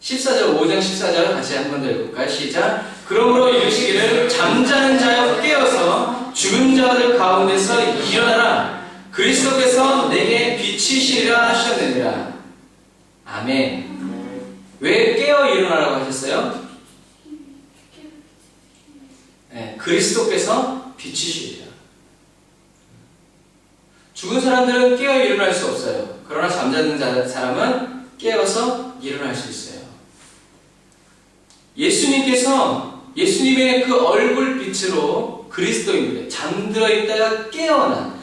14절, 5장 14절 같이 한 번 더 읽을까요? 시작. 그러므로 이르시기를 잠자는 자여 깨어서 죽은 자들 가운데서 일어나라. 그리스도께서 내게 빛이시리라 하셨느니라. 아멘. 왜 깨어 일어나라고 하셨어요? 네, 그리스도께서 빛이시리라. 죽은 사람들은 깨어 일어날 수 없어요. 그러나 잠자는 사람은 깨어서 일어날 수 있어요. 예수님의 그 얼굴빛으로 그리스도인들, 잠들어 있다가 깨어난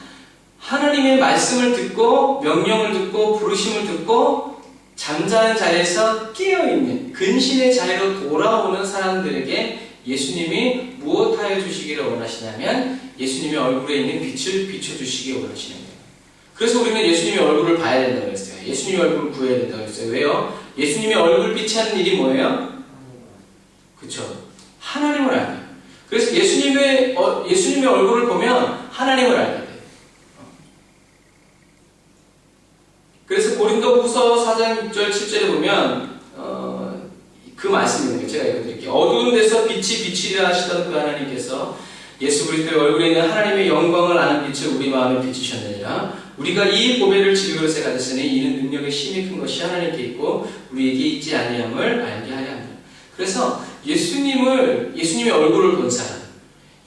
하나님의 말씀을 듣고 명령을 듣고 부르심을 듣고 잠자는 자리에서 깨어있는 근신의 자리로 돌아오는 사람들에게 예수님이 무엇하여 주시기를 원하시냐면 예수님의 얼굴에 있는 빛을 비춰주시기 원하시는 거예요. 그래서 우리는 예수님의 얼굴을 봐야 된다고 했어요. 예수님의 얼굴을 구해야 된다고 했어요. 왜요? 예수님의 얼굴빛이 하는 일이 뭐예요? 그쵸? 하나님을 알게 돼요. 그래서 예수님의 얼굴을 보면 하나님을 알게 돼요. 그래서 고린도후서 4장 6절 7절에 보면 그 말씀이 있는 거예요. 제가 읽어드릴게요. 어두운 데서 빛이 비치려 하시던 그 하나님께서 예수 그리스도의 얼굴에 있는 하나님의 영광을 아는 빛을 우리 마음에 비추셨느니라. 우리가 이 보배를 질그릇에 가졌으니 이는 능력의 힘이 큰 것이 하나님께 있고 우리에게 있지 아니함을 알게 하려 합니다. 그래서 예수님의 얼굴을 본 사람,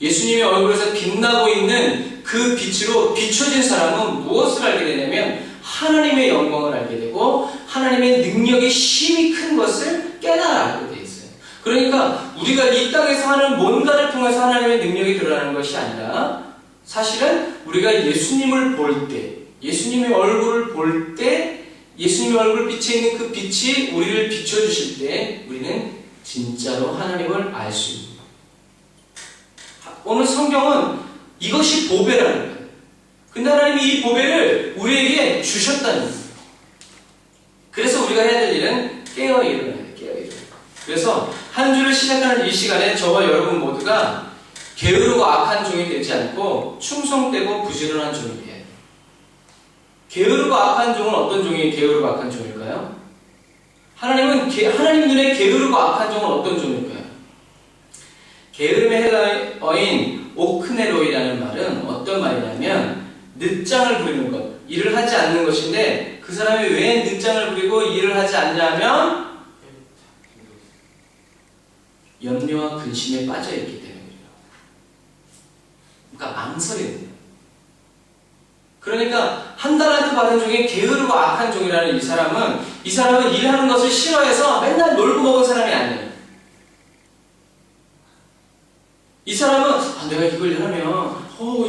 예수님의 얼굴에서 빛나고 있는 그 빛으로 비춰진 사람은 무엇을 알게 되냐면 하나님의 영광을 알게 되고 하나님의 능력의 힘이 큰 것을 깨달아 알게 되어 있어요. 그러니까 우리가 이 땅에서 하는 뭔가를 통해서 하나님의 능력이 드러나는 것이 아니라 사실은 우리가 예수님을 볼 때, 예수님의 얼굴을 볼 때, 예수님의 얼굴 빛에 있는 그 빛이 우리를 비춰주실 때 우리는 진짜로 하나님을 알 수 있습니다. 오늘 성경은 이것이 보배라는 거예요. 근데 하나님이 이 보배를 우리에게 주셨다는 거예요. 그래서 우리가 해야 될 일은 깨어 일어나야 돼요. 깨어 일어나야 돼요. 그래서 한 주를 시작하는 이 시간에 저와 여러분 모두가 게으르고 악한 종이 되지 않고 충성되고 부지런한 종이 돼야 돼요. 게으르고 악한 종은 어떤 종이 게으르고 악한 종일까요? 하나님 눈에 게으르고 악한 종은 어떤 종일까요? 게으름의 헬라어인 오크네로이라는 말은 어떤 말이냐면 늦장을 부리는 것, 일을 하지 않는 것인데 그 사람이 왜 늦장을 부리고 일을 하지 않냐면 염려와 근심에 빠져있기 때문이에요. 그러니까 망설이는 거예요. 그러니까 한 달란트 받은 중에 게으르고 악한 종이라는 이 사람은 일하는 것을 싫어해서 맨날 놀고 먹은 사람이 아니에요. 이 사람은 내가 이걸 하면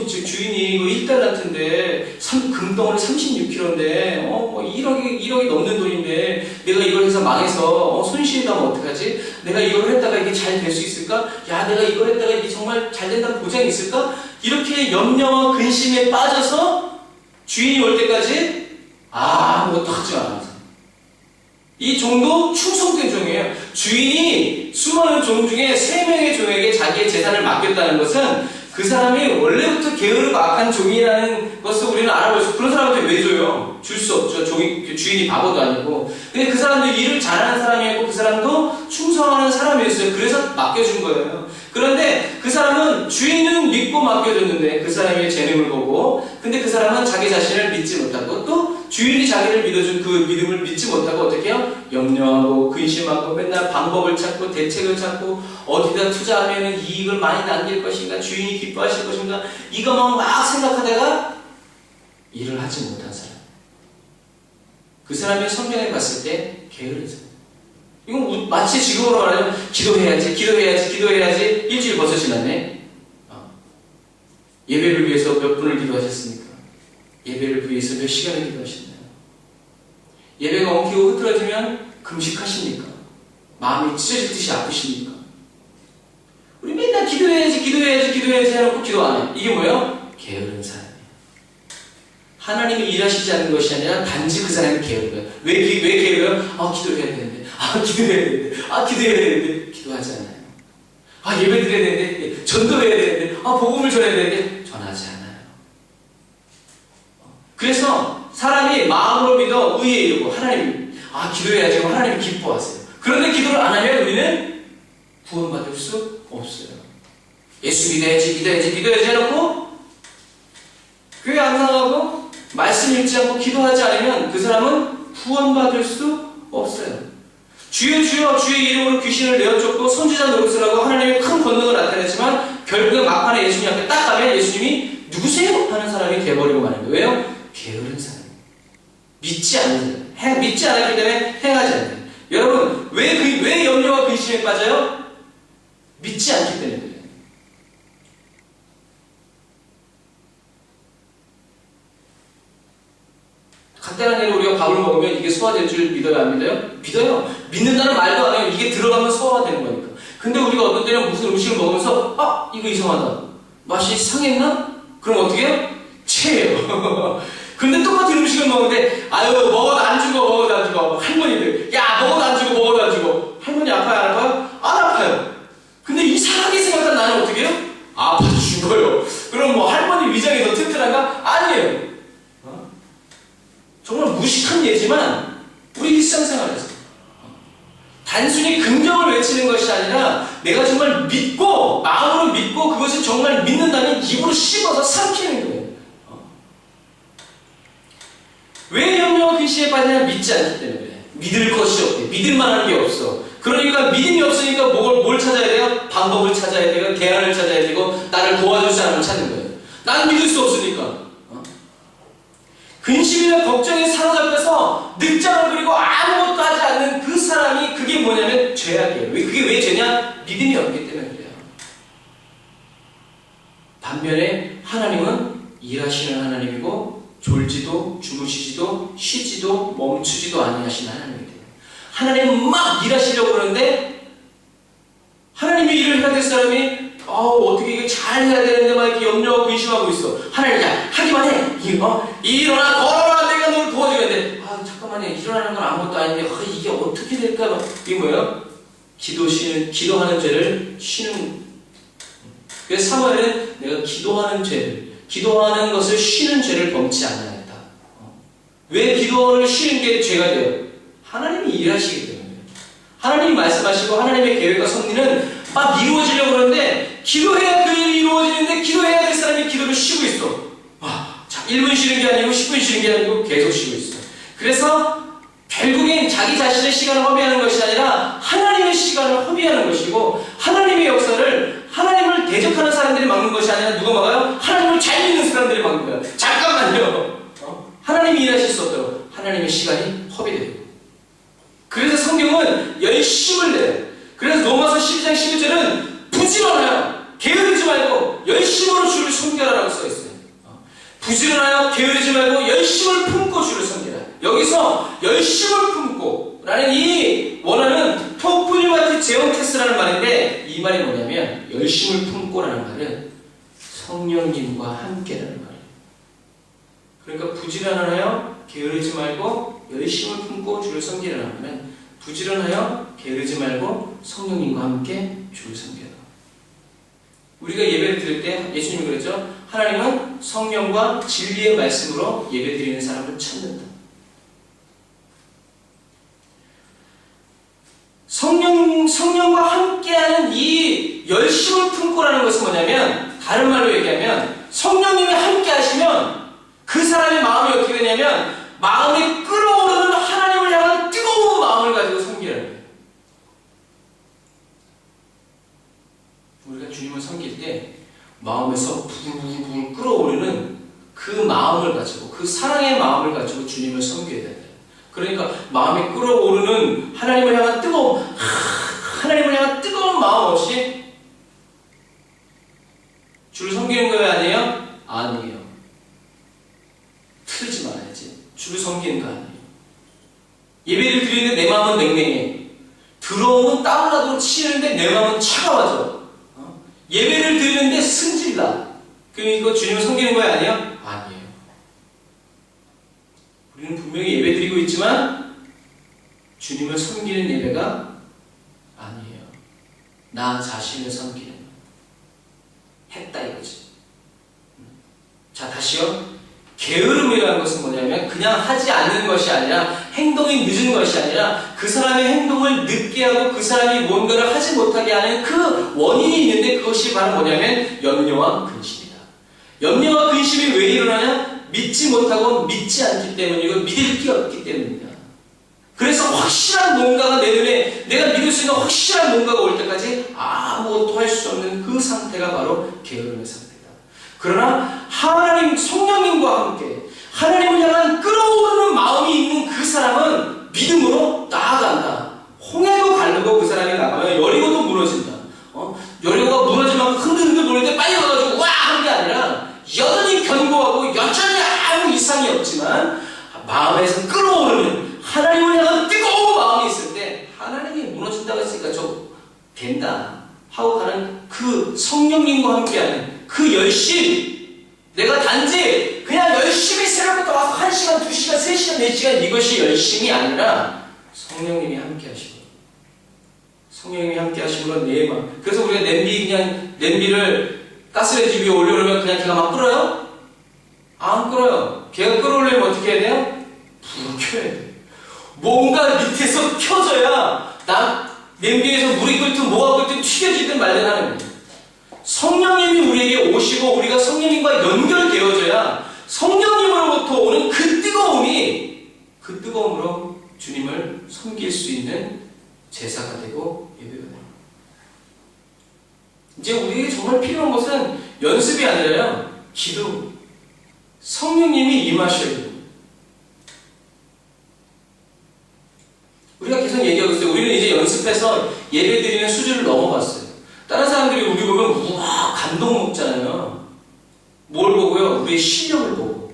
주인이 이거 1달란트인데 금덩어리 36kg인데 1억이 넘는 돈인데 내가 이걸 해서 망해서 손실하면 어떡하지? 내가 이걸 했다가 이게 잘 될 수 있을까? 야, 내가 이걸 했다가 이게 정말 잘 된다는 보장이 있을까? 이렇게 염려와 근심에 빠져서 주인이 올 때까지 아무것도 하지 않아서 이 종도 충성된 종이에요. 주인이 수많은 종 중에 3명의 종에게 자기의 재산을 맡겼다는 것은 그 사람이 원래부터 게으르고 악한 종이라는 것을 우리는 알아볼 수 있어요. 그런 사람한테 왜 줘요? 줄 수 없죠. 주인이 바보도 아니고. 근데 그 사람도 일을 잘하는 사람이었고 그 사람도 충성하는 사람이었어요. 그래서 맡겨준 거예요. 그런데 그 사람은 주인은 믿고 맡겨줬는데 그 사람의 재능을 보고 근데 그 사람은 자기 자신을 믿지 못하고 또 주인이 자기를 믿어준 그 믿음을 믿지 못하고 어떻게 해요? 염려하고 근심하고 맨날 방법을 찾고 대책을 찾고 어디다 투자하면 이익을 많이 남길 것인가 주인이 기뻐하실 것인가 이것만 막 생각하다가 일을 하지 못한 사람 그 사람이 성경에 봤을 때 게으른 사람 이건 마치 지금으로 말하면 기도해야지 일주일 벌써 지났네. 예배를 위해서 몇 분을 기도하셨습니까? 예배를 위해서 몇 시간을 기도하셨나요? 예배가 엉키고 흐트러지면 금식하십니까? 마음이 찢어질 듯이 아프십니까? 우리 맨날 기도해야지 해놓고 기도 안 해. 이게 뭐예요? 게으른 사람이에요. 하나님이 일하시지 않는 것이 아니라 단지 그 사람이 게으른 거예요. 왜 게으르요? 기도해야 되는데. 기도해야 되는데. 기도하지 않아요. 예배 드려야 되는데. 전도해야 되는데. 복음을 전해야 되는데. 전하지 않아요. 그래서 사람이 마음으로 믿어 의에 이르고 하나님 기도해야지 하나님이 기뻐하세요. 그런데 기도를 안 하면 우리는 구원받을 수 없어요. 예수 믿어야지, 믿어야지, 믿어야지 해놓고 교회 안 나가고 말씀 읽지 않고 기도하지 않으면 그 사람은 구원받을 수 없어요. 주여 주여 주의 이름으로 귀신을 내어쫓고 선지자 노릇을 하고 하나님의 큰 권능을 나타냈지만 결국에 막판에 예수님 앞에 딱 가면 예수님이 누구세요? 하는 사람이 되어버리고 마는 거예요. 왜요? 게으른 사람. 믿지 않는 사람. 믿지 않았기 때문에 행하지 않는 사람. 여러분 왜 염려와 근심에 빠져요? 믿지 않기 때문에 그래요. 간단한 예로 우리가 밥을 먹으면 이게 소화될 줄 믿어요? 안 믿어요? 믿어요. 믿는다는 말도 안 해요. 이게 들어가면 소화가 되는 거니까. 근데 우리가 어떤 때는 무슨 음식을 먹으면서 이거 이상하다. 맛이 상했나? 그럼 어떻게 해요? 체해요. 근데 똑같은 음식을 먹는데 먹어도 안 죽어, 먹어도 안 죽어. 할머니들 먹어도 안 죽어, 먹어도 안 죽어. 할머니 아파요? 안 아파요? 안 아파요. 근데 이상하게 생각한 나는 어떻게 해요? 아파서 죽어요. 그럼 할머니 위장이 더 튼튼한가? 아니에요. 정말 무식한 예지만 우리 일상생활에서 단순히 긍정을 외치는 것이 아니라 내가 정말 믿고 마음으로 믿고 그것을 정말 믿는다면 입으로 씹어서 삼키는 거예요. 왜 염려와 근심에 빠지냐? 믿지 않기 때문에. 믿을 것이 없대. 믿을 만한 게 없어. 그러니까 믿음이 없으니까 뭘 찾아야 돼요? 방법을 찾아야 돼요. 대안을 찾아야 되고 나를 도와줄 사람을 찾는 거예요. 난 믿을 수 없으니까. 근심이나 걱정에 사로잡혀서 늑장을 그리고 아무것도 하지 않는 그 사람이 그게 뭐냐면 죄악이에요. 그게 왜 죄냐? 믿음이 없기 때문에 그래요. 반면에 하나님은 일하시는 하나님이고 졸지도 주무시지도 쉬지도 멈추지도 아니하시는 하나님이기 때문에 하나님은 막 일하시려고 그러는데 하나님이 일을 해야 될 사람이 어떻게 이거 잘 해야 되는데 막 이렇게 염려하고 근심하고 있어. 하나님, 하기만 해. 일어나, 걸어라. 내가 너를 도와주겠는데. 잠깐만요. 일어나는 건 아무것도 아닌데, 이게 어떻게 될까? 이게 뭐예요? 기도하는 죄를 쉬는. 그래서 사무엘은 내가 기도하는 것을 쉬는 죄를 범치 않아야 했다. 왜 기도를 쉬는 게 죄가 돼요? 하나님이 일하시기 때문에. 하나님이 말씀하시고 하나님의 계획과 섭리는 막 이루어지려고 그러는데 기도해야 그 일이 이루어지는데 기도해야 될 사람이 기도를 쉬고 있어. 1분 쉬는 게 아니고 10분 쉬는 게 아니고 계속 쉬고 있어. 그래서 결국엔 자기 자신의 시간을 허비하는 것이 아니라 하나님의 시간을 허비하는 것이고 하나님의 역사를 하나님을 대적하는 사람들이 막는 것이 아니라 누가 막아요? 하나님을 잘 믿는 사람들이 막는 거야. 잠깐만요. 하나님이 일하실 수 없도록 하나님의 시간이 허비되고 그래서 성경은 열심을 내요. 그래서 로마서 12장 11절은 부지런하여 게으르지 말고 열심으로 주를 섬겨라라고 써있어요. 부지런하여 게으르지 말고 열심을 품고 주를 섬겨라. 여기서 열심을 품고 라는 이 원어는 토프니마티 제온테스라는 말인데 이 말이 뭐냐면 열심을 품고 라는 말은 성령님과 함께라는 말이에요. 그러니까 부지런하여 게으르지 말고 열심을 품고 주를 섬기라는 말은 부지런하여 게으르지 말고 성령님과 함께 주를 섬겨라. 우리가 예배를 드릴 때 예수님이 그랬죠. 하나님은 성령과 진리의 말씀으로 예배 드리는 사람을 찾는다. 성령과 함께하는 이 열심을 품고라는 것은 뭐냐면 다른 말로 얘기하면 성령님이 함께 하시면 그 사람의 마음이 어떻게 되냐면 마음이 끓어오르는 하나님을 향한 뜨거운 마음을 가지고 섬기라는 거예요. 우리가 주님을 섬길 때 마음에서 부글부글 끓어오르는 그 마음을 가지고 그 사랑의 마음을 가지고 주님을 섬겨야 된다. 그러니까 마음이 끓어오르는 하나님을 향한 뜨거운 마음 없이 주를 섬기는 거예요? 아니에요? 아니에요. 틀지 말아야지. 주를 섬기는 거 아니에요. 예배를 드리는데 내 마음은 냉랭해. 들어오면 땀을 나도록 치는데 내 마음은 차가워져. 예배를 드리는데 승질나. 그럼 이거 주님을 섬기는 거예요? 아니에요? 아니에요. 우리는 분명히 예배 드리고 있지만 주님을 섬기는 예배가 아니에요. 나 자신을 섬기는 했다 이거지. 자, 다시요. 게으름이라는 것은 뭐냐면 그냥 하지 않는 것이 아니라 행동이 늦은 것이 아니라 그 사람의 행동을 늦게 하고 그 사람이 뭔가를 하지 못하게 하는 그 원인이 있는데 그것이 바로 뭐냐면 염려와 근심이다. 염려와 근심이 왜 일어나냐? 믿지 못하고 믿지 않기 때문이고 믿을 게 없기 때문입니다. 그래서 확실한 뭔가가 내 눈에 내가 믿을 수 있는 확실한 뭔가가 올 때까지 아무것도 할 수 없는 그 상태가 바로 게으름의 상태다. 그러나 하나님 성령님과 함께 하나님을 향한 끓어오르는 마음이 있는 그 사람은 믿음으로 나아간다. 홍해도 가르고 그 사람이 나가면 여리고도 무너진다. 여리고가 무너지면 흔들흔들 노는데 빨리 가가지고 와! 하는 게 아니라 여전히 견고하고 여전히 아무 이상이 없지만 마음에서 끓어오르는 하나님을 향한 뜨거운 마음이 있을 때 하나님이 무너진다고 했으니까 저 된다 하고 가는 그 성령님과 함께하는 그 열심. 내가 단지 그냥 열심히 새벽부터 와서 1시간, 2시간, 3시간, 4시간 이것이 열심이 아니라 성령님이 함께 하시고 성령님이 함께 하시고 내 마음. 그래서 우리가 냄비를 가스레인지 위에 올려놓으면 그냥 걔가 막 끓어요? 안 끓어요. 걔가 끓어오려면 어떻게 해야 돼요? 불을 켜야 돼요. 뭔가 밑에서 켜져야 냄비에서 물이 끓든 뭐가 끓든 튀겨지든 말든 하는 거예요. 성령님이 우리에게 오시고 우리가 성령님과 연결되어져야 성령님으로부터 오는 그 뜨거움으로 주님을 섬길 수 있는 제사가 되고 예배가 됩니다. 이제 우리에게 정말 필요한 것은 연습이 아니라요. 기도. 성령님이 임하셔야 돼요. 우리가 계속 얘기하고 있어요. 우리는 이제 연습해서 예배드리는 수준을 넘어갔어요. 다른 사람들이 우리 보면 우와 감동 먹잖아요. 뭘 보고요? 우리의 실력을 보고.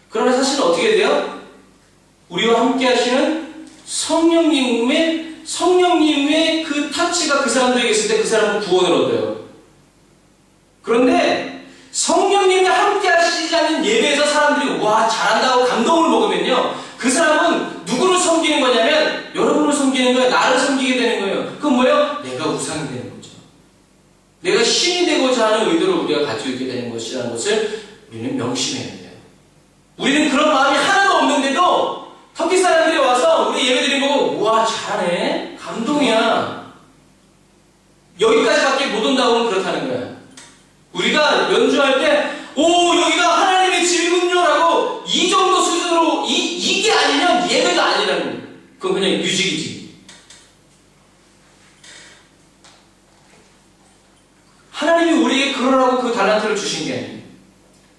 그러나 사실은 어떻게 돼요? 우리와 함께 하시는 성령님의 그 타치가 그 사람들에게 있을 때 그 사람은 구원을 얻어요. 그런데 성령님이 함께 하시지 않는 예배에서 사람들이 와 잘한다고 감동을 먹으면요. 그 사람은 누구를 섬기는 거냐면 여러분을 섬기는 거예요. 나를 섬기게 되는 거예요. 그건 뭐예요? 내가 우상이 되는 거죠. 내가 신이 되고자 하는 의도를 우리가 가지고 있게 되는 것이라는 것을 우리는 명심해야 돼요. 우리는 그런 마음이 하나도 없는데도 터키 사람들이 와서 우리 예배 드리고 우와 잘하네 감동이야 여기까지밖에 못 온다고 하면 그렇다는 거야. 우리가 연주할 때 오 여기가 하나님의 집이군요 라고 이 정도 수준으로 이게 아니면 예배가 아니라는 거예요. 그건 그냥 뮤직이지. 하나님이 우리에게 그러라고 그 달란트를 주신 게 아니에요.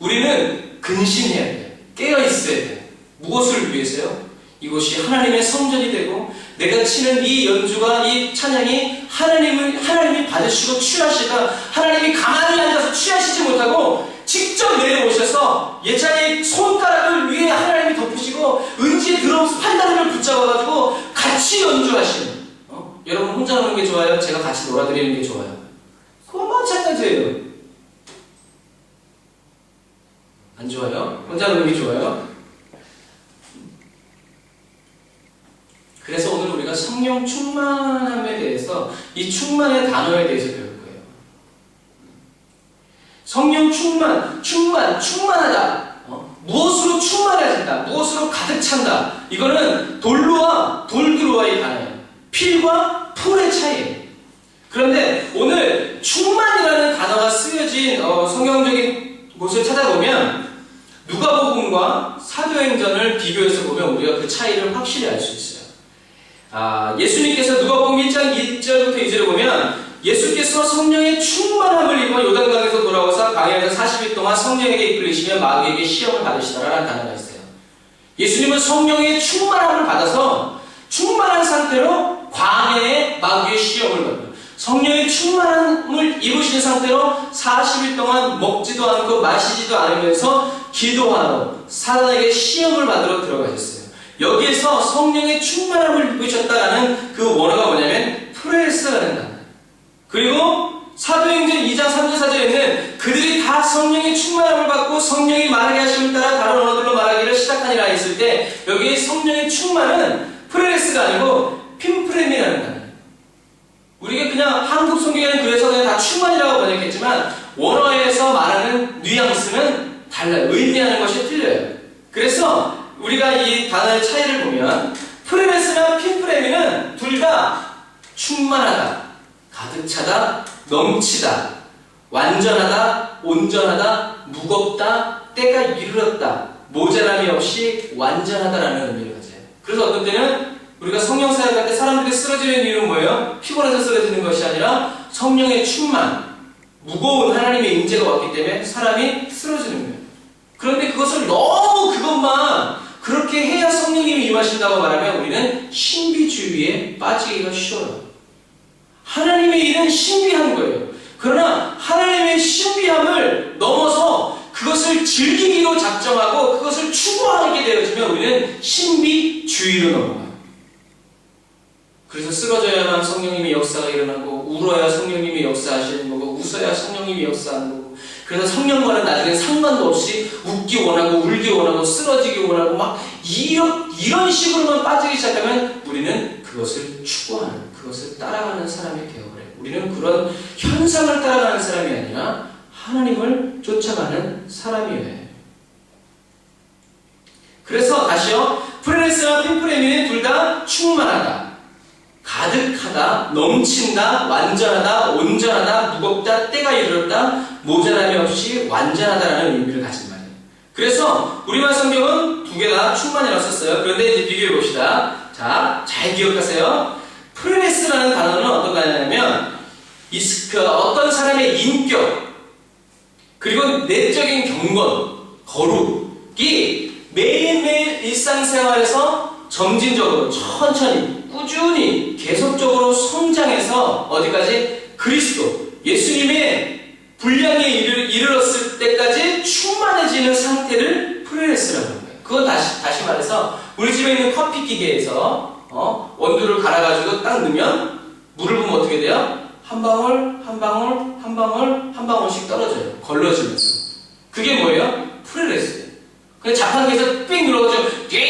우리는 근신해야 돼요. 깨어있어야 돼요. 무엇을 위해서요? 이것이 하나님의 성전이 되고 내가 치는 이 연주가 이 찬양이 하나님이 받으시고 취하시다. 하나님이 가만히 앉아서 취하시지 못하고 직접 내려오셔서 예찬이 손가락을 위에 하나님이 덮으시고 은지에 들어오면서 팔다리를 붙잡아가지고 같이 연주하시는. 여러분 혼자 노는 게 좋아요? 제가 같이 놀아드리는 게 좋아요? 그건 마찬가지예요. 안 좋아요? 혼자 노는 게 좋아요? 그래서 오늘 우리가 성령 충만함에 대해서 이 충만의 단어에 대해서 배울 거예요. 성령 충만하다. 무엇으로 충만해진다. 무엇으로 가득 찬다. 이거는 돌드로와의 단어예요. 필과 풀의 차이예요. 그런데 오늘 충만이라는 단어가 쓰여진 성경적인 곳을 찾아보면 누가복음과 사도행전을 비교해서 보면 우리가 그 차이를 확실히 알 수 있어요. 예수님께서 누가복음 1장 1절부터 2절을 보면 예수께서 성령의 충만함을 입어 요단강에서 돌아와서 광야에서 40일 동안 성령에게 이끌리시며 마귀에게 시험을 받으시더라라는 단어가 있어요. 예수님은 성령의 충만함을 받아서 충만한 상태로 광야에 마귀의 시험을 받아요. 성령의 충만함을 입으신 상태로 40일 동안 먹지도 않고 마시지도 않으면서 기도하러 사단에게 시험을 받으러 들어가셨어요. 여기에서 성령의 충만함을 입으셨다라는 그 원어가 뭐냐면 프레스라는 단어. 그리고 사도행전 2장 3절 4절에는 그들이 다 성령의 충만함을 받고 성령이 말하게 하심을 따라 다른 언어들로 말하기를 시작하니라 했을 때 여기 성령의 충만은 프레스가 아니고 핀프렘이라는 단어. 우리가 그냥 한국 성경에는 그래서 그냥 다 충만이라고 번역했지만 원어에서 말하는 뉘앙스는 달라요. 의미하는 것이 둘 다 충만하다, 가득 차다, 넘치다, 완전하다, 온전하다, 무겁다, 때가 이르렀다, 모자람이 없이 완전하다라는 의미를 가져요. 그래서 어떤 때는 우리가 성령 사역할 때 사람들이 쓰러지는 이유는 뭐예요? 피곤해서 쓰러지는 것이 아니라 성령의 충만, 무거운 하나님의 임재가 왔기 때문에 사람이 쓰러지는 거예요. 그런데 그것을 너무 그것만 그렇게 해야 성령님이 임하신다고 말하면 우리는 신비주의에 빠지기가 쉬워요. 하나님의 일은 신비한 거예요. 그러나 하나님의 신비함을 넘어서 그것을 즐기기로 작정하고 그것을 추구하게 되어지면 우리는 신비주의로 넘어가요. 그래서 쓰러져야만 성령님의 역사가 일어나고, 울어야 성령님의 역사하시는 거고, 웃어야 성령님이 역사하는 거고, 그래서 성령과는 나중에 상관도 없이 웃기 원하고, 울기 원하고, 쓰러지기 원하고, 막 이런 식으로만 빠지기 시작하면 우리는 그것을 추구하는, 그것을 따라가는 사람이 되어버려요. 우리는 그런 현상을 따라가는 사람이 아니라 하나님을 쫓아가는 사람이에요. 그래서 다시요, 프레네스와 핀프레미는 둘 다 충만하다, 가득하다, 넘친다, 완전하다, 온전하다, 무겁다, 때가 이르렀다, 모자람이 없이 완전하다라는 의미를 가진 말이에요. 그래서 우리말 성경은 두 개 다 충만이라고 썼어요. 그런데 이제 비교해 봅시다. 자, 잘 기억하세요. 프레네스라는 단어는 어떤 단어냐면 어떤 사람의 인격 그리고 내적인 경건, 거룩이 매일매일 일상생활에서 점진적으로 천천히 꾸준히 계속적으로 성장해서 어디까지? 그리스도, 예수님의 분량에 이르렀을 때까지 충만해지는 상태를 프레네스라고 합니다. 그건 다시 말해서 우리 집에 있는 커피 기계에서 원두를 갈아가지고 딱 넣으면 물을 부으면 어떻게 돼요? 한 방울, 한 방울, 한 방울, 한 방울씩 떨어져요. 걸러지면서. 그게 뭐예요? 프레네스예요. 그냥 자판기에서 삥 눌러가지고 띵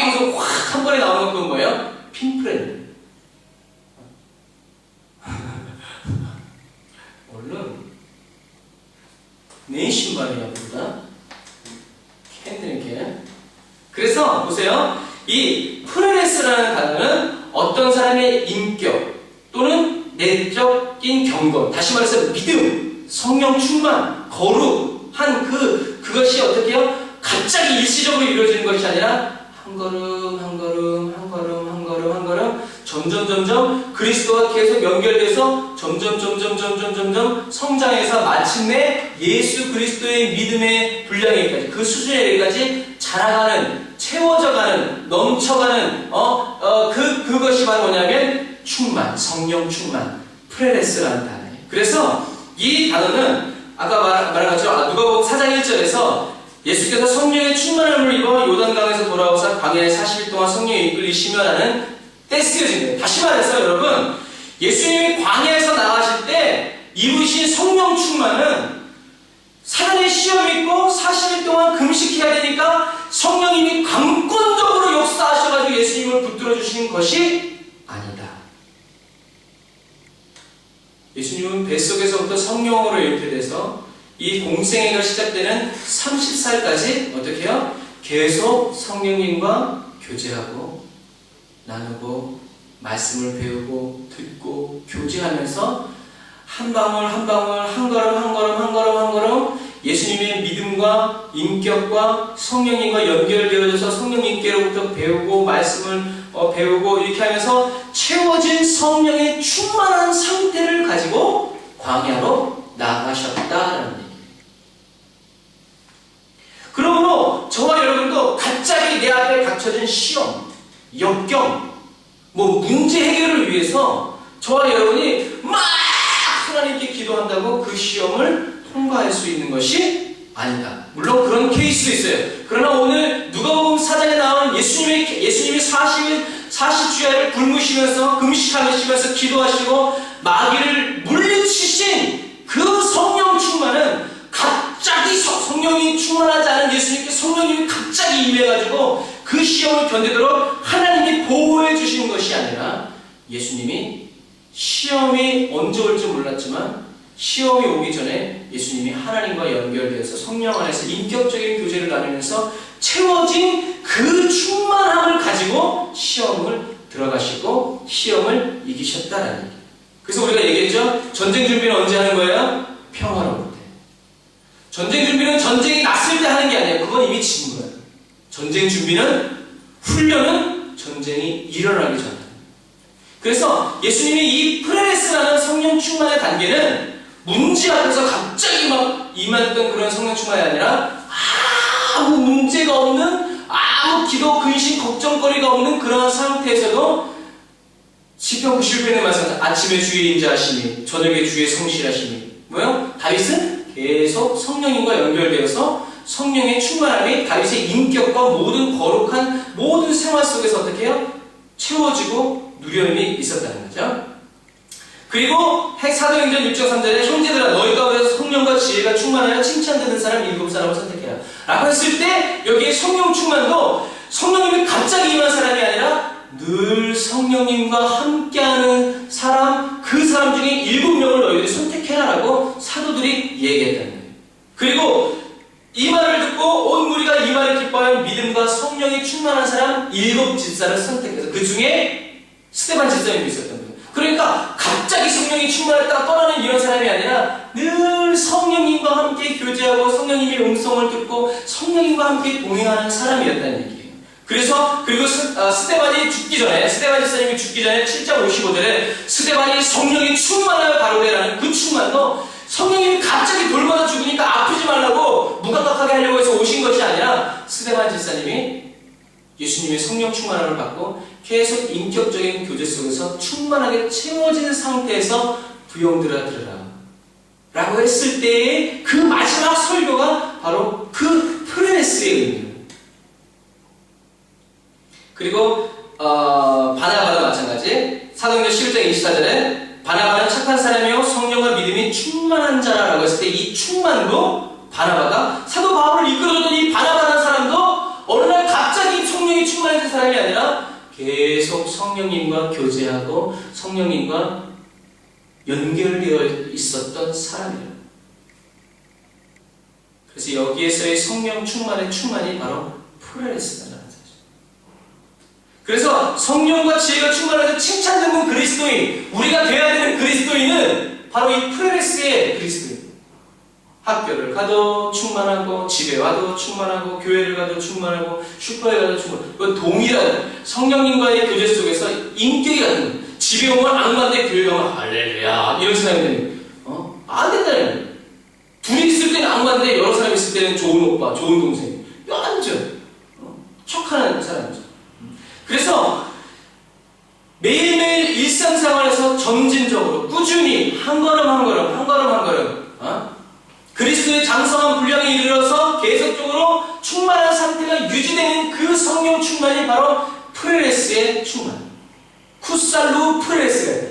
하면서 확 한 번에 나오는 건 뭐예요? 핀프레네. 얼른 내 신발이야 보다 캔드니까. 그래서 보세요. 이 프레네스라는 단어는 어떤 사람의 인격 또는 내적인 경건, 다시 말해서 믿음, 성령 충만, 거룩한 그것이 어떻게 해요? 갑자기 일시적으로 이루어지는 것이 아니라 한 걸음 한 걸음 한 걸음 한 걸음 한 걸음 점점 그리스도와 계속 연결돼서 점점 성장해서 마침내 예수 그리스도의 믿음의 분량에까지, 그 수준에까지 자라가는, 채워져가는, 넘쳐가는 그것이 바로 뭐냐면 충만, 성령 충만, 프레네스라는 단어예요. 그래서 이 단어는 아까 말한 것처럼 누가복음 4장 1절에서 예수께서 성령의 충만함을 입어 요단강에서 돌아오사 광야에 40일 동안 성령에 이끌리시며라는 때 쓰여진 거예요. 다시 말해서 여러분, 예수님이 광야에서 나가실 때 입으신 성령 충만은 사단의 시험이 있고 40일 동안 금식해야 되니까 성령님이 강권적으로 역사하셔가지고 예수님을 붙들어 주신 것이 아니다. 예수님은 뱃속에서부터 성령으로 잉태돼서 이 공생애가 시작되는 30살까지 어떻게 해요? 계속 성령님과 교제하고 나누고 말씀을 배우고 듣고 교제하면서 한 방울 한 방울, 한 걸음 한 걸음 한 걸음 한 걸음 예수님의 믿음과 인격과 성령님과 연결되어져서 성령님께로부터 배우고 말씀을 배우고 이렇게 하면서 채워진 성령의 충만한 상태를 가지고 광야로 나가셨다라는 얘기예요. 그러므로 저와 여러분도 갑자기 내 앞에 닥쳐진 시험, 역경, 문제 해결을 위해서 저와 여러분이 막 하나님께 기도한다고 그 시험을 통과할 수 있는 것이 아니다. 물론 그런 케이스도 있어요. 그러나 오늘 누가복음 4장에 나오는 예수님이 40주야를 굶으시면서 금식하시면서 기도하시고 마귀를 물리치신 그 성령 충만은 갑자기 성령이 충만하지 않은 예수님께 성령님이 갑자기 임해가지고 그 시험을 견디도록 하나님이 보호해 주신 것이 아니라 예수님이 시험이 언제 올지 몰랐지만 시험이 오기 전에 예수님이 하나님과 연결되어서 성령 안에서 인격적인 교제를 나누면서 채워진 그 충만함을 가지고 시험을 들어가시고 시험을 이기셨다라는 얘기예요. 그래서 우리가 얘기했죠? 전쟁 준비는 언제 하는 거예요? 평화로울 때. 전쟁 준비는 전쟁이 났을 때 하는 게 아니에요. 그건 이미 진 거예요. 전쟁 준비는, 훈련은 전쟁이 일어나기 전에. 그래서 예수님이 이 프레레스라는 성령 충만의 단계는 문제 앞에서 갑자기 막 임했던 그런 성령 충만이 아니라 아무 문제가 없는, 아무 기도, 근심, 걱정거리가 없는 그런 상태에서도 시편 91편의 말씀, 아침에 주의 인자하심이, 저녁에 주의 성실하심이. 뭐요? 다윗은 계속 성령님과 연결되어서 성령의 충만함이 다윗의 인격과 모든 거룩한 모든 생활 속에서 어떻게 해요? 채워지고 누려움이 있었다는 거죠. 그리고 사도행전 6장 3절에 형제들아 너희 가운데서 성령과 지혜가 충만하여 칭찬되는 사람 7사람을 선택해라 라고 했을 때 여기에 성령 충만도 성령님이 갑자기 임한 사람이 아니라 늘 성령님과 함께하는 사람, 그 사람 중에 7명을 너희들이 선택해라 라고 사도들이 얘기했다는 거예요. 그리고 이 말을 듣고 온 무리가 이 말을 기뻐하여 믿음과 성령이 충만한 사람 7 집사를 선택해서 그 중에 스데반 집사님도 있었던 거예요. 그러니까 갑자기 성령이 충만했다가 떠나는 이런 사람이 아니라 늘 성령님과 함께 교제하고 성령님의 음성을 듣고 성령님과 함께 동행하는 사람이었다는 얘기예요. 그리고 스데반이 죽기 전에, 스데반 집사님이 죽기 전에 7장 55절에 스데반이 성령이 충만하여 가로되라는 그 충만도 성령님이 갑자기 돌받아 죽으니까 아프지 말라고 무감각하게 하려고 해서 오신 것이 아니라 스데반 집사님이 예수님의 성령 충만함을 받고 계속 인격적인 교제 속에서 충만하게 채워진 상태에서 부용들아 들으라 라고 했을 때의 그 마지막 설교가 바로 그 프레스의 의미입니다. 그리고 바나바도 마찬가지. 사도행전 11장 24절에 바나바는 착한 사람이요 성령과 믿음이 충만한 자라라고 했을 때 이 충만도 바나바가 사도 바울을 이끌어주던 이 바나바라는 사람도 어느 날 갑자기 성령이 충만해진 사람이 아니라 계속 성령님과 교제하고 성령님과 연결되어 있었던 사람이에요. 그래서 여기에서의 성령 충만의 충만이 바로 프레레스다라는 사실. 그래서 성령과 지혜가 충만해서 칭찬받는 그리스도인, 우리가 되어야 되는 그리스도인은 바로 이 프레레스의 그리스도인. 학교를 가도 충만하고, 집에 와도 충만하고, 교회를 가도 충만하고, 슈퍼에 가도 충만하고, 그 동일한 성령님과의 교제 속에서 인격이 같은 거예요. 집에 오면 악마인데 교회 가면 할렐루야 이런 사람이 되는 거예요. 안 된다는 거예요. 둘이 있을 때는 악마인데 여러 사람이 있을 때는 좋은 오빠, 좋은 동생. 완전 척하는 사람이죠. 그래서 매일매일 일상생활에서 점진적으로 꾸준히 한 걸음 한 걸음 그리스도의 장성한 분량에 이르러서 계속적으로 충만한 상태가 유지되는 그 성령 충만이 바로 프레레스의 충만. 쿠살루 프레레스가 돼요.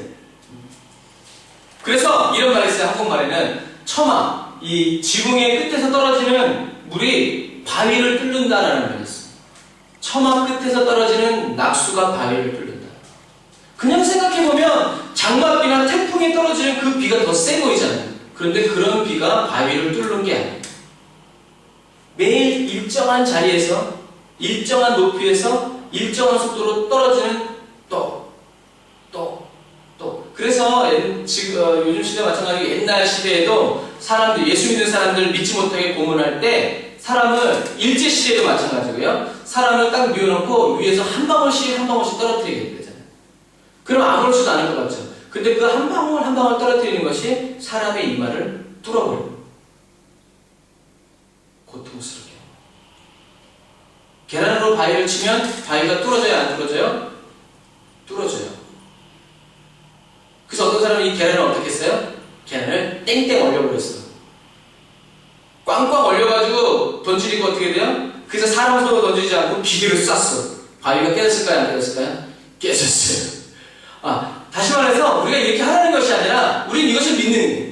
그래서 이런 말이 있어요. 한국말에는 처마, 이 지붕의 끝에서 떨어지는 물이 바위를 뚫는다라는 말이 있어요. 처마 끝에서 떨어지는 낙수가 바위를 뚫는다. 그냥 생각해보면 장맛비나 태풍이 떨어지는 그 비가 더 세 보이잖아요. 그런데 그런 비가 바위를 뚫는 게 아니에요. 매일 일정한 자리에서 일정한 높이에서 일정한 속도로 떨어지는 또 그래서 지금 요즘 시대 마찬가지로 옛날 시대에도 사람들, 예수 믿는 사람들 믿지 못하게 고문할 때 사람을 일제시대도 마찬가지고요. 사람을 딱 뉘어놓고 위에서 한 방울씩 떨어뜨리게 되잖아요. 그럼 아무렇지도 않을 것 같죠. 근데 그 한 방울 한 방울 떨어뜨리는 것이 사람의 이마를 뚫어버려요. 고통스럽게. 계란으로 바위를 치면 바위가 뚫어져요, 안 뚫어져요? 뚫어져요. 그래서 어떤 사람이 이 계란을 어떻게 했어요? 계란을 땡땡 얼려버렸어요. 꽝꽝 얼려가지고 던지니까 어떻게 돼요? 그래서 사람 손으로 던지지 않고 비계로 쐈어. 바위가 깨졌을까요? 안 깨졌을까요? 깨졌어요. 다시 말해서 우리가 이렇게 하라는 것이 아니라 우리는 이것을 믿는 거예요.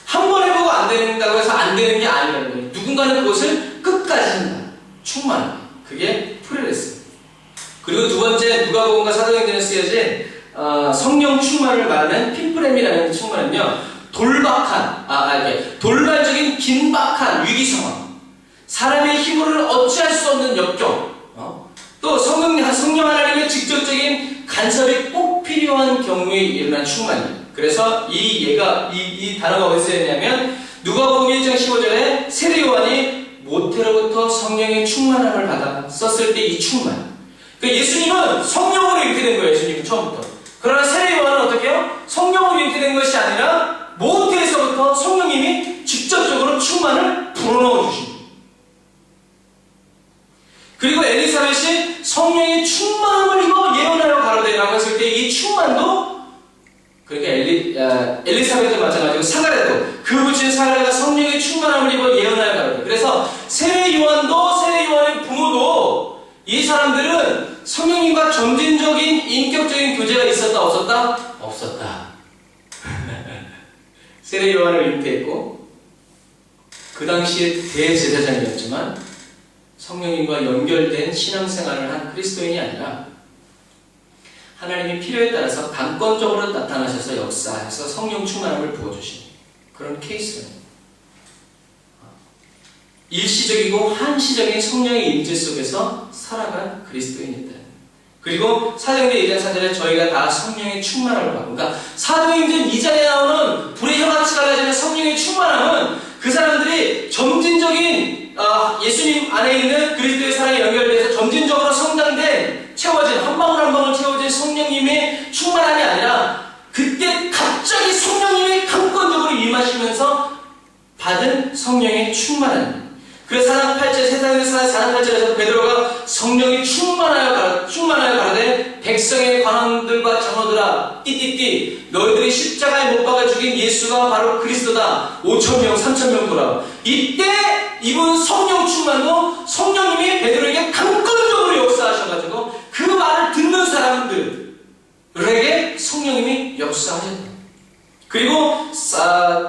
한 번 해보고 안 된다고 해서 안 되는 게 아니라는 거예요. 누군가는 그것을 끝까지 한다. 충만. 그게 프레레스. 그리고 두 번째 누가복음과 사도행전에 쓰여진 성령 충만을 말하는 핀프렘이라는 충만은요, 돌발적인 긴박한 위기 상황, 사람의 힘으로는 어찌할 수 없는 역경, 또 성령 하나님의 직접적인 간섭이 꼭 필요한 경우에 일어난 충만이에요. 그래서 이 단어가 어디서 했냐면 누가복음 1장 15절에 세례 요한이 모태로부터 성령의 충만함을 받아 썼을 때 이 충만. 그러니까 예수님은 성령으로 잉태된 거예요. 예수님은 처음부터. 그러나 세례 요한은 어떻게 해요? 성령으로 잉태된 것이 아니라 모태에서부터 성령님이 직접적으로 충만을 불어넣어 주십니다. 그리고 엘리사벳이 성령의 충만함을 입어 예언하여 가로되라고 했을 때 이 충만도, 그러니까 엘리사벳도 마찬가지고 사가랴도, 그 붙인 사가랴가 성령의 충만함을 입어 예언하여 가로되. 그래서 세례 요한의 부모도 이 사람들은 성령님과 점진적인 인격적인 교제가 있었다 없었다? 없었다. 세례 요한을 잉태했고 그 당시에 대제사장이었지만 성령님과 연결된 신앙생활을 한 그리스도인이 아니라 하나님이 필요에 따라서 강권적으로 나타나셔서 역사해서 성령 충만함을 부어주신 그런 케이스는 일시적이고 한시적인 성령의 임재 속에서 살아간 그리스도인이다. 그리고 사도행전 2장 4절에 저희가 다 성령의 충만함을 받고, 그러니까 사도행전 2장에 나오는 불의 혀같이 갈라지는 성령의 충만함은 그 사람들이 점진적인 예수님 안에 있는 그리스도의 사랑에 연결돼서 점진적으로 성장된, 채워진, 한 방울 한 방울 채워진 성령님의 충만함이 아니라 그때 갑자기 성령님이 강권적으로 임하시면서 받은 성령의 충만함. 그래서 4장 8절에서 베드로가 성령이 충만하여 가로되 백성의 관원들과 장로들아 띠띠띠 너희들이 십자가에 못 박아 죽인 예수가 바로 그리스도다. 5,000명 3,000명 돌아. 이때 이분 성령 충만도 성령님이 베드로에게 강권적으로 역사하셔가지고 그 말을 듣는 사람들에게 성령님이 역사하셨다. 그리고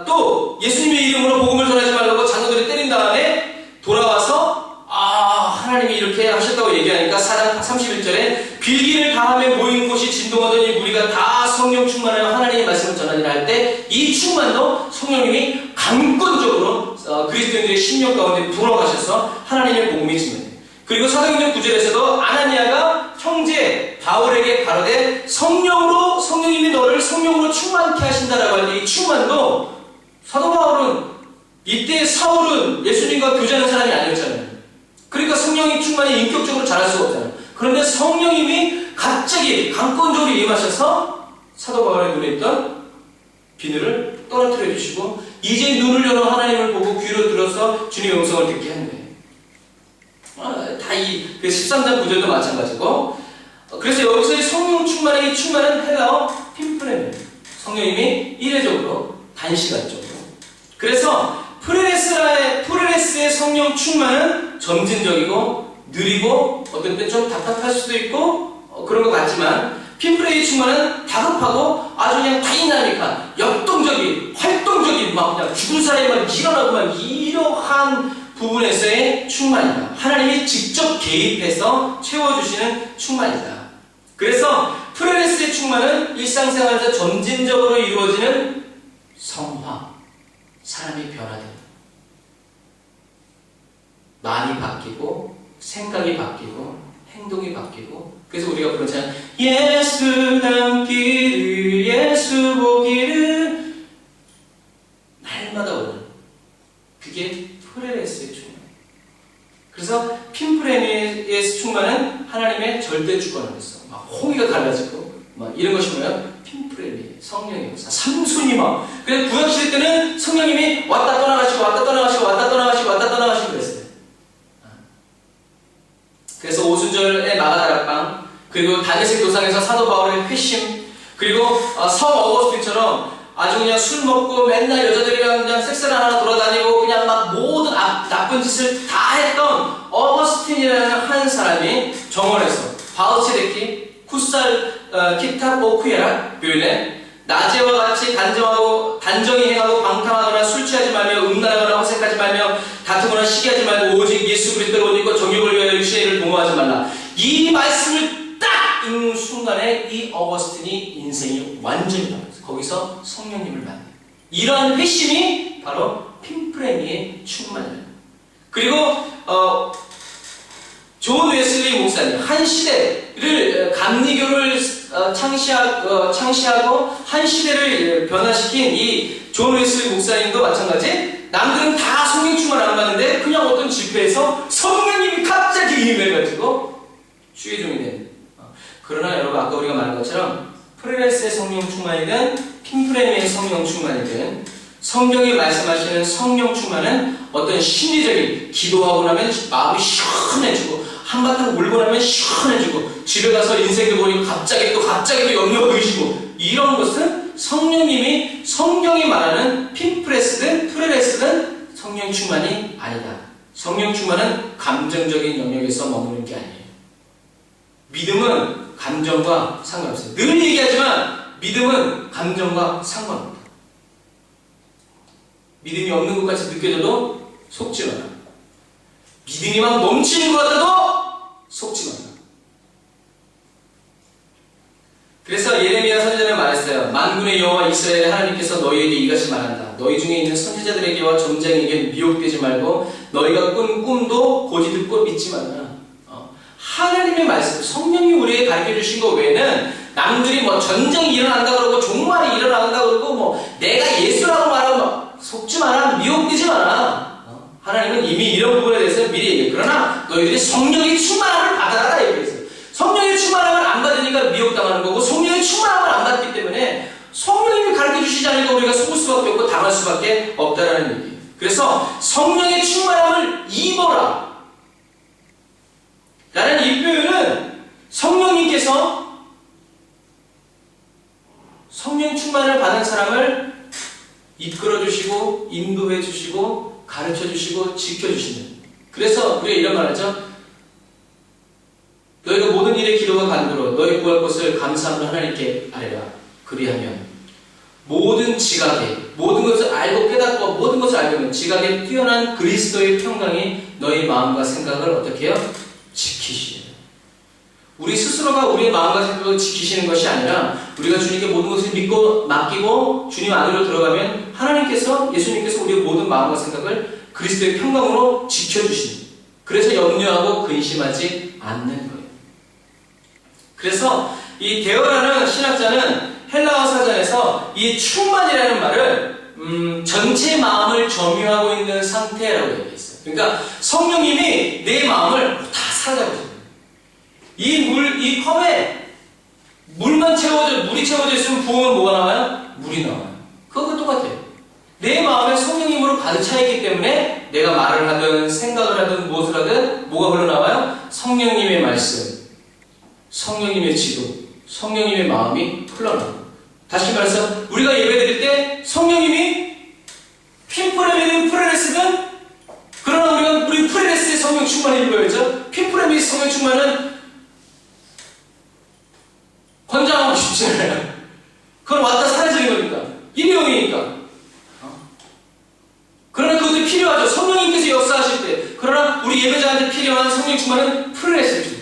또 예수님의 이름으로 복음을 전하지 말라고 장로들이 때린 다음에 돌아와서 하나님이 이렇게 하셨다고 얘기하니까 4장 31절에 빌기를 다함에 모인 곳이 진동하더니 무리가 다 성령 충만하여 하나님의 말씀을 전하니라 할 때 이 충만도 성령님이 강권적으로 그리스도인들의 심령 가운데 불어가셔서 하나님의 복음이 증거돼요. 그리고 사도행전 9절에서도 아나니아가 형제 바울에게 가로되 성령님이 너를 성령으로 충만케 하신다라고 할 때 이 충만도 사도 바울은 이때 사울은 예수님과 교제하는 사람이 아니었잖아요. 그러니까 성령이 충만히 인격적으로 잘할 수가 없잖아요. 그런데 성령님이 갑자기 강권적으로 임하셔서 사도 바울의 눈에 있던 비늘을 떨어뜨려 주시고 이제 눈을 열어 하나님을 보고 귀로 들어서 주님의 음성을 듣게 한대. 다 이 13장 9절도 마찬가지고. 그래서 여기서의 성령 충만의 충만은 헬라어 핀프레네. 성령님이 이례적으로 단시간적으로. 그래서 프레레스의 성령 충만은 점진적이고 느리고 어떤 때 좀 답답할 수도 있고 그런 것 같지만 핀프레의 충만은 다급하고 아주 그냥 다이나믹한 역동적인 활동적인 막 그냥 죽은 사람이 막 일어나고 막 이러한 부분에서의 충만이다. 하나님이 직접 개입해서 채워주시는 충만이다. 그래서 프레레스의 충만은 일상생활에서 점진적으로 이루어지는 성화, 사람이 변화된다. 마음이 바뀌고 생각이 바뀌고 행동이 바뀌고. 그래서 우리가 부르는 찬양 예수 닮기를 예수 보기를 날마다 오는 그게 프레레스의 충만. 그래서 핀프레미의 충만은 하나님의 절대 주권을 했어. 막 홍해가 갈라지고 막 이런 것이 뭐야? 핀프레미 성령의 역사. 삼순이 막. 그래서 구약시대 때는 성령님이 왔다 떠나가시고 왔다 떠나가시고 왔다 떠나가시고 왔다 떠나가시고 그랬어요. 그래서 오순절의 마가다락방, 그리고 다니엘 도상에서 사도 바울의 회심, 그리고 성 어거스틴처럼 아주 그냥 술 먹고 맨날 여자들이랑 그냥 섹스를 하나 돌아다니고 그냥 막 모든 나쁜 짓을 다 했던 어거스틴이라는 한 사람이 정원에서 바우체데키, 쿠살, 키타 오쿠에라, 뷰레 낮에와 같이 단정히 행하고 방탕하거나 술 취하지 말며 음란하거나 허색하지 말며 다투거나 시기하지 말고 오직 예수 그리스도를 옷 입고 정욕을 위하여 육신을 도모하지 말라. 이 말씀을 딱 읽는 순간에 이 어거스틴이 인생이 완전히 바뀌었어요. 거기서 성령님을 만나요. 이러한 회심이 바로 핀프레미의 충만이에요. 그리고 존 웨슬리 목사님, 한 시대 감리교를 창시하고 한 시대를 변화시킨 이 존 웨슬리 목사님도 마찬가지. 남들은 다 성령 충만 안 받는데 그냥 어떤 집회에서 성령님이 갑자기 임해가지고 주의 종이 된. 그러나 여러분 아까 우리가 말한 것처럼 프레레스의 성령 충만이든 핀프레미의 성령 충만이든 성경이 말씀하시는 성령 충만은 어떤 심리적인 기도하고 나면 마음이 시원해지고 한바탕 울고 나면 시원해지고 집에 가서 인생도 보니 갑자기 또 염려 보이시고 이런 것은 성령님이 성경이 말하는 핀프레스든 프레레스든 성령 충만이 아니다. 성령 충만은 감정적인 영역에서 머무는 게 아니에요. 믿음은 감정과 상관없어요. 늘 얘기하지만 믿음은 감정과 상관없다. 믿음이 없는 것 같이 느껴져도 속지 마라. 믿음이 막 넘치는 것 같아도 속지 마라. 그래서 예레미야 선지자는 말했어요. 만군의 여호와 이스라엘 하나님께서 너희에게 이같이 말한다. 너희 중에 있는 선지자들에게와 점쟁이에게 미혹되지 말고 너희가 꾼 꿈도 고지 듣고 믿지 말라. 하나님의 말씀, 성령이 우리에게 가르쳐 주신 것 외에는 남들이 뭐 전쟁이 일어난다 그러고 종말이 일어난다 그러고 뭐 내가 예수라고 말하고 속지 마라, 미혹되지 마라. 하나님은 이미 이런 부분에 대해서 미리 얘기해요. 그러나 너희들이 성령의 충만함을 받아라 얘기했어요. 성령의 충만함을 안 받으니까 미혹당하는 거고 성령의 충만함을 안 받기 때문에 성령님이 가르쳐 주시지 않으니까 우리가 속을 수밖에 없고 당할 수밖에 없다라는 얘기예요. 그래서 성령의 충만함을 입어라 라는 이 표현은 성령님께서 성령 충만을 받은 사람을 이끌어 주시고 인도해 주시고 가르쳐 주시고 지켜 주시는. 그래서 우리가 이런 말 하죠. 너희가 모든 일에 기도와 간구로 너희 구할 것을 감사함으로 하나님께 아뢰라. 그리하면 모든 지각에 모든 것을 알고 깨닫고 모든 것을 알고 있는 지각에 뛰어난 그리스도의 평강이 너희 마음과 생각을 어떻게 해요? 지키시는. 우리 스스로가 우리의 마음과 생각을 지키시는 것이 아니라 우리가 주님께 모든 것을 믿고 맡기고 주님 안으로 들어가면 하나님께서 예수님께서 우리의 모든 마음과 생각을 그리스도의 평강으로 지켜주시는. 그래서 염려하고 근심하지 않는 거예요. 그래서 이 데어라는 신학자는 헬라어 사전에서 이 충만이라는 말을 전체 마음을 점유하고 있는 상태라고 얘기했어요. 그러니까 성령님이 내 마음을 다 사로잡으세요. 이 컵에 물이 채워져 있으면 부으면 뭐가 나와요? 물이 나와요. 그것도 똑같아요. 내 마음에 성령님으로 가득 차 있기 때문에 내가 말을 하든 생각을 하든 무엇을 하든 뭐가 흘러나와요? 성령님의 말씀, 성령님의 지도, 성령님의 마음이 흘러나와요. 다시 말해서 우리가 예배드릴 때 성령님이 핀프레미든 프레레스든 그러나 우리 프레레스의 성령 충만을 입어야죠. 핀프레미의 성령 충만은 권장하고 싶지 않아요. 그건 왔다 사라지는 겁니다. 일회용이니까. 그러나 그것도 필요하죠. 성령님께서 역사하실 때. 그러나 우리 예배자한테 필요한 성령 충만은 프레레스죠.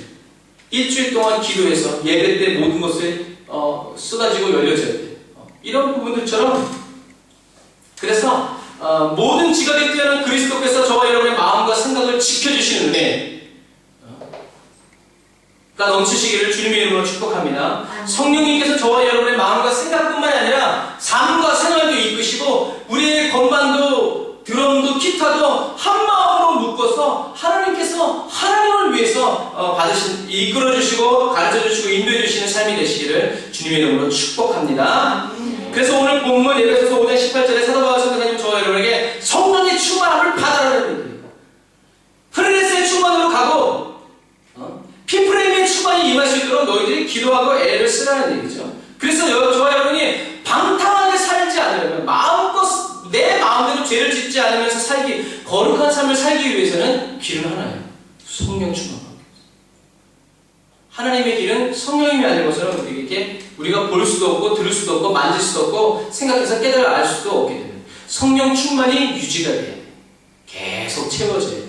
일주일 동안 기도해서 예배 때 모든 것을 쏟아지고 열려져야 돼. 이런 부분들처럼 그래서 모든 지각에 뛰어난 그리스도께서 저와 여러분의 마음과 생각을 지켜주시는 은혜가 넘치시기를 주님의 이름으로 축복합니다. 성령님께서 저와 여러분의 마음과 생각뿐만 아니라 삶과 생활도 이끄시고 우리의 건반도 드럼도 기타도 한 마음으로 묶어서 하나님께서 하나님을 위해서 이끌어주시고 가르쳐주시고 인도해주시는 삶이 되시기를 주님의 이름으로 축복합니다. 그래서 오늘 본문 에베소서 5장 18절에 사도 바울 선생님 저와 여러분에게 성령의 충만함을 받아라는 얘기입니다. 프레레스의 충만으로 가고 핀프레미의 충만이 임할 수 있도록 너희들이 기도하고 애를 쓰라는 얘기죠. 그래서 저와 여러분이 방탕하게 살지 않으려면 마음껏 내 마음대로 죄를 짓지 않으면서 거룩한 삶을 살기 위해서는 길은 하나예요. 성령 충만. 하나님의 길은 성령님이 아닌 것처럼 우리가 볼 수도 없고 들을 수도 없고 만질 수도 없고 생각해서 깨달아 알 수도 없게 되는 성령 충만이 유지가 돼야 돼. 계속 채워져야 돼.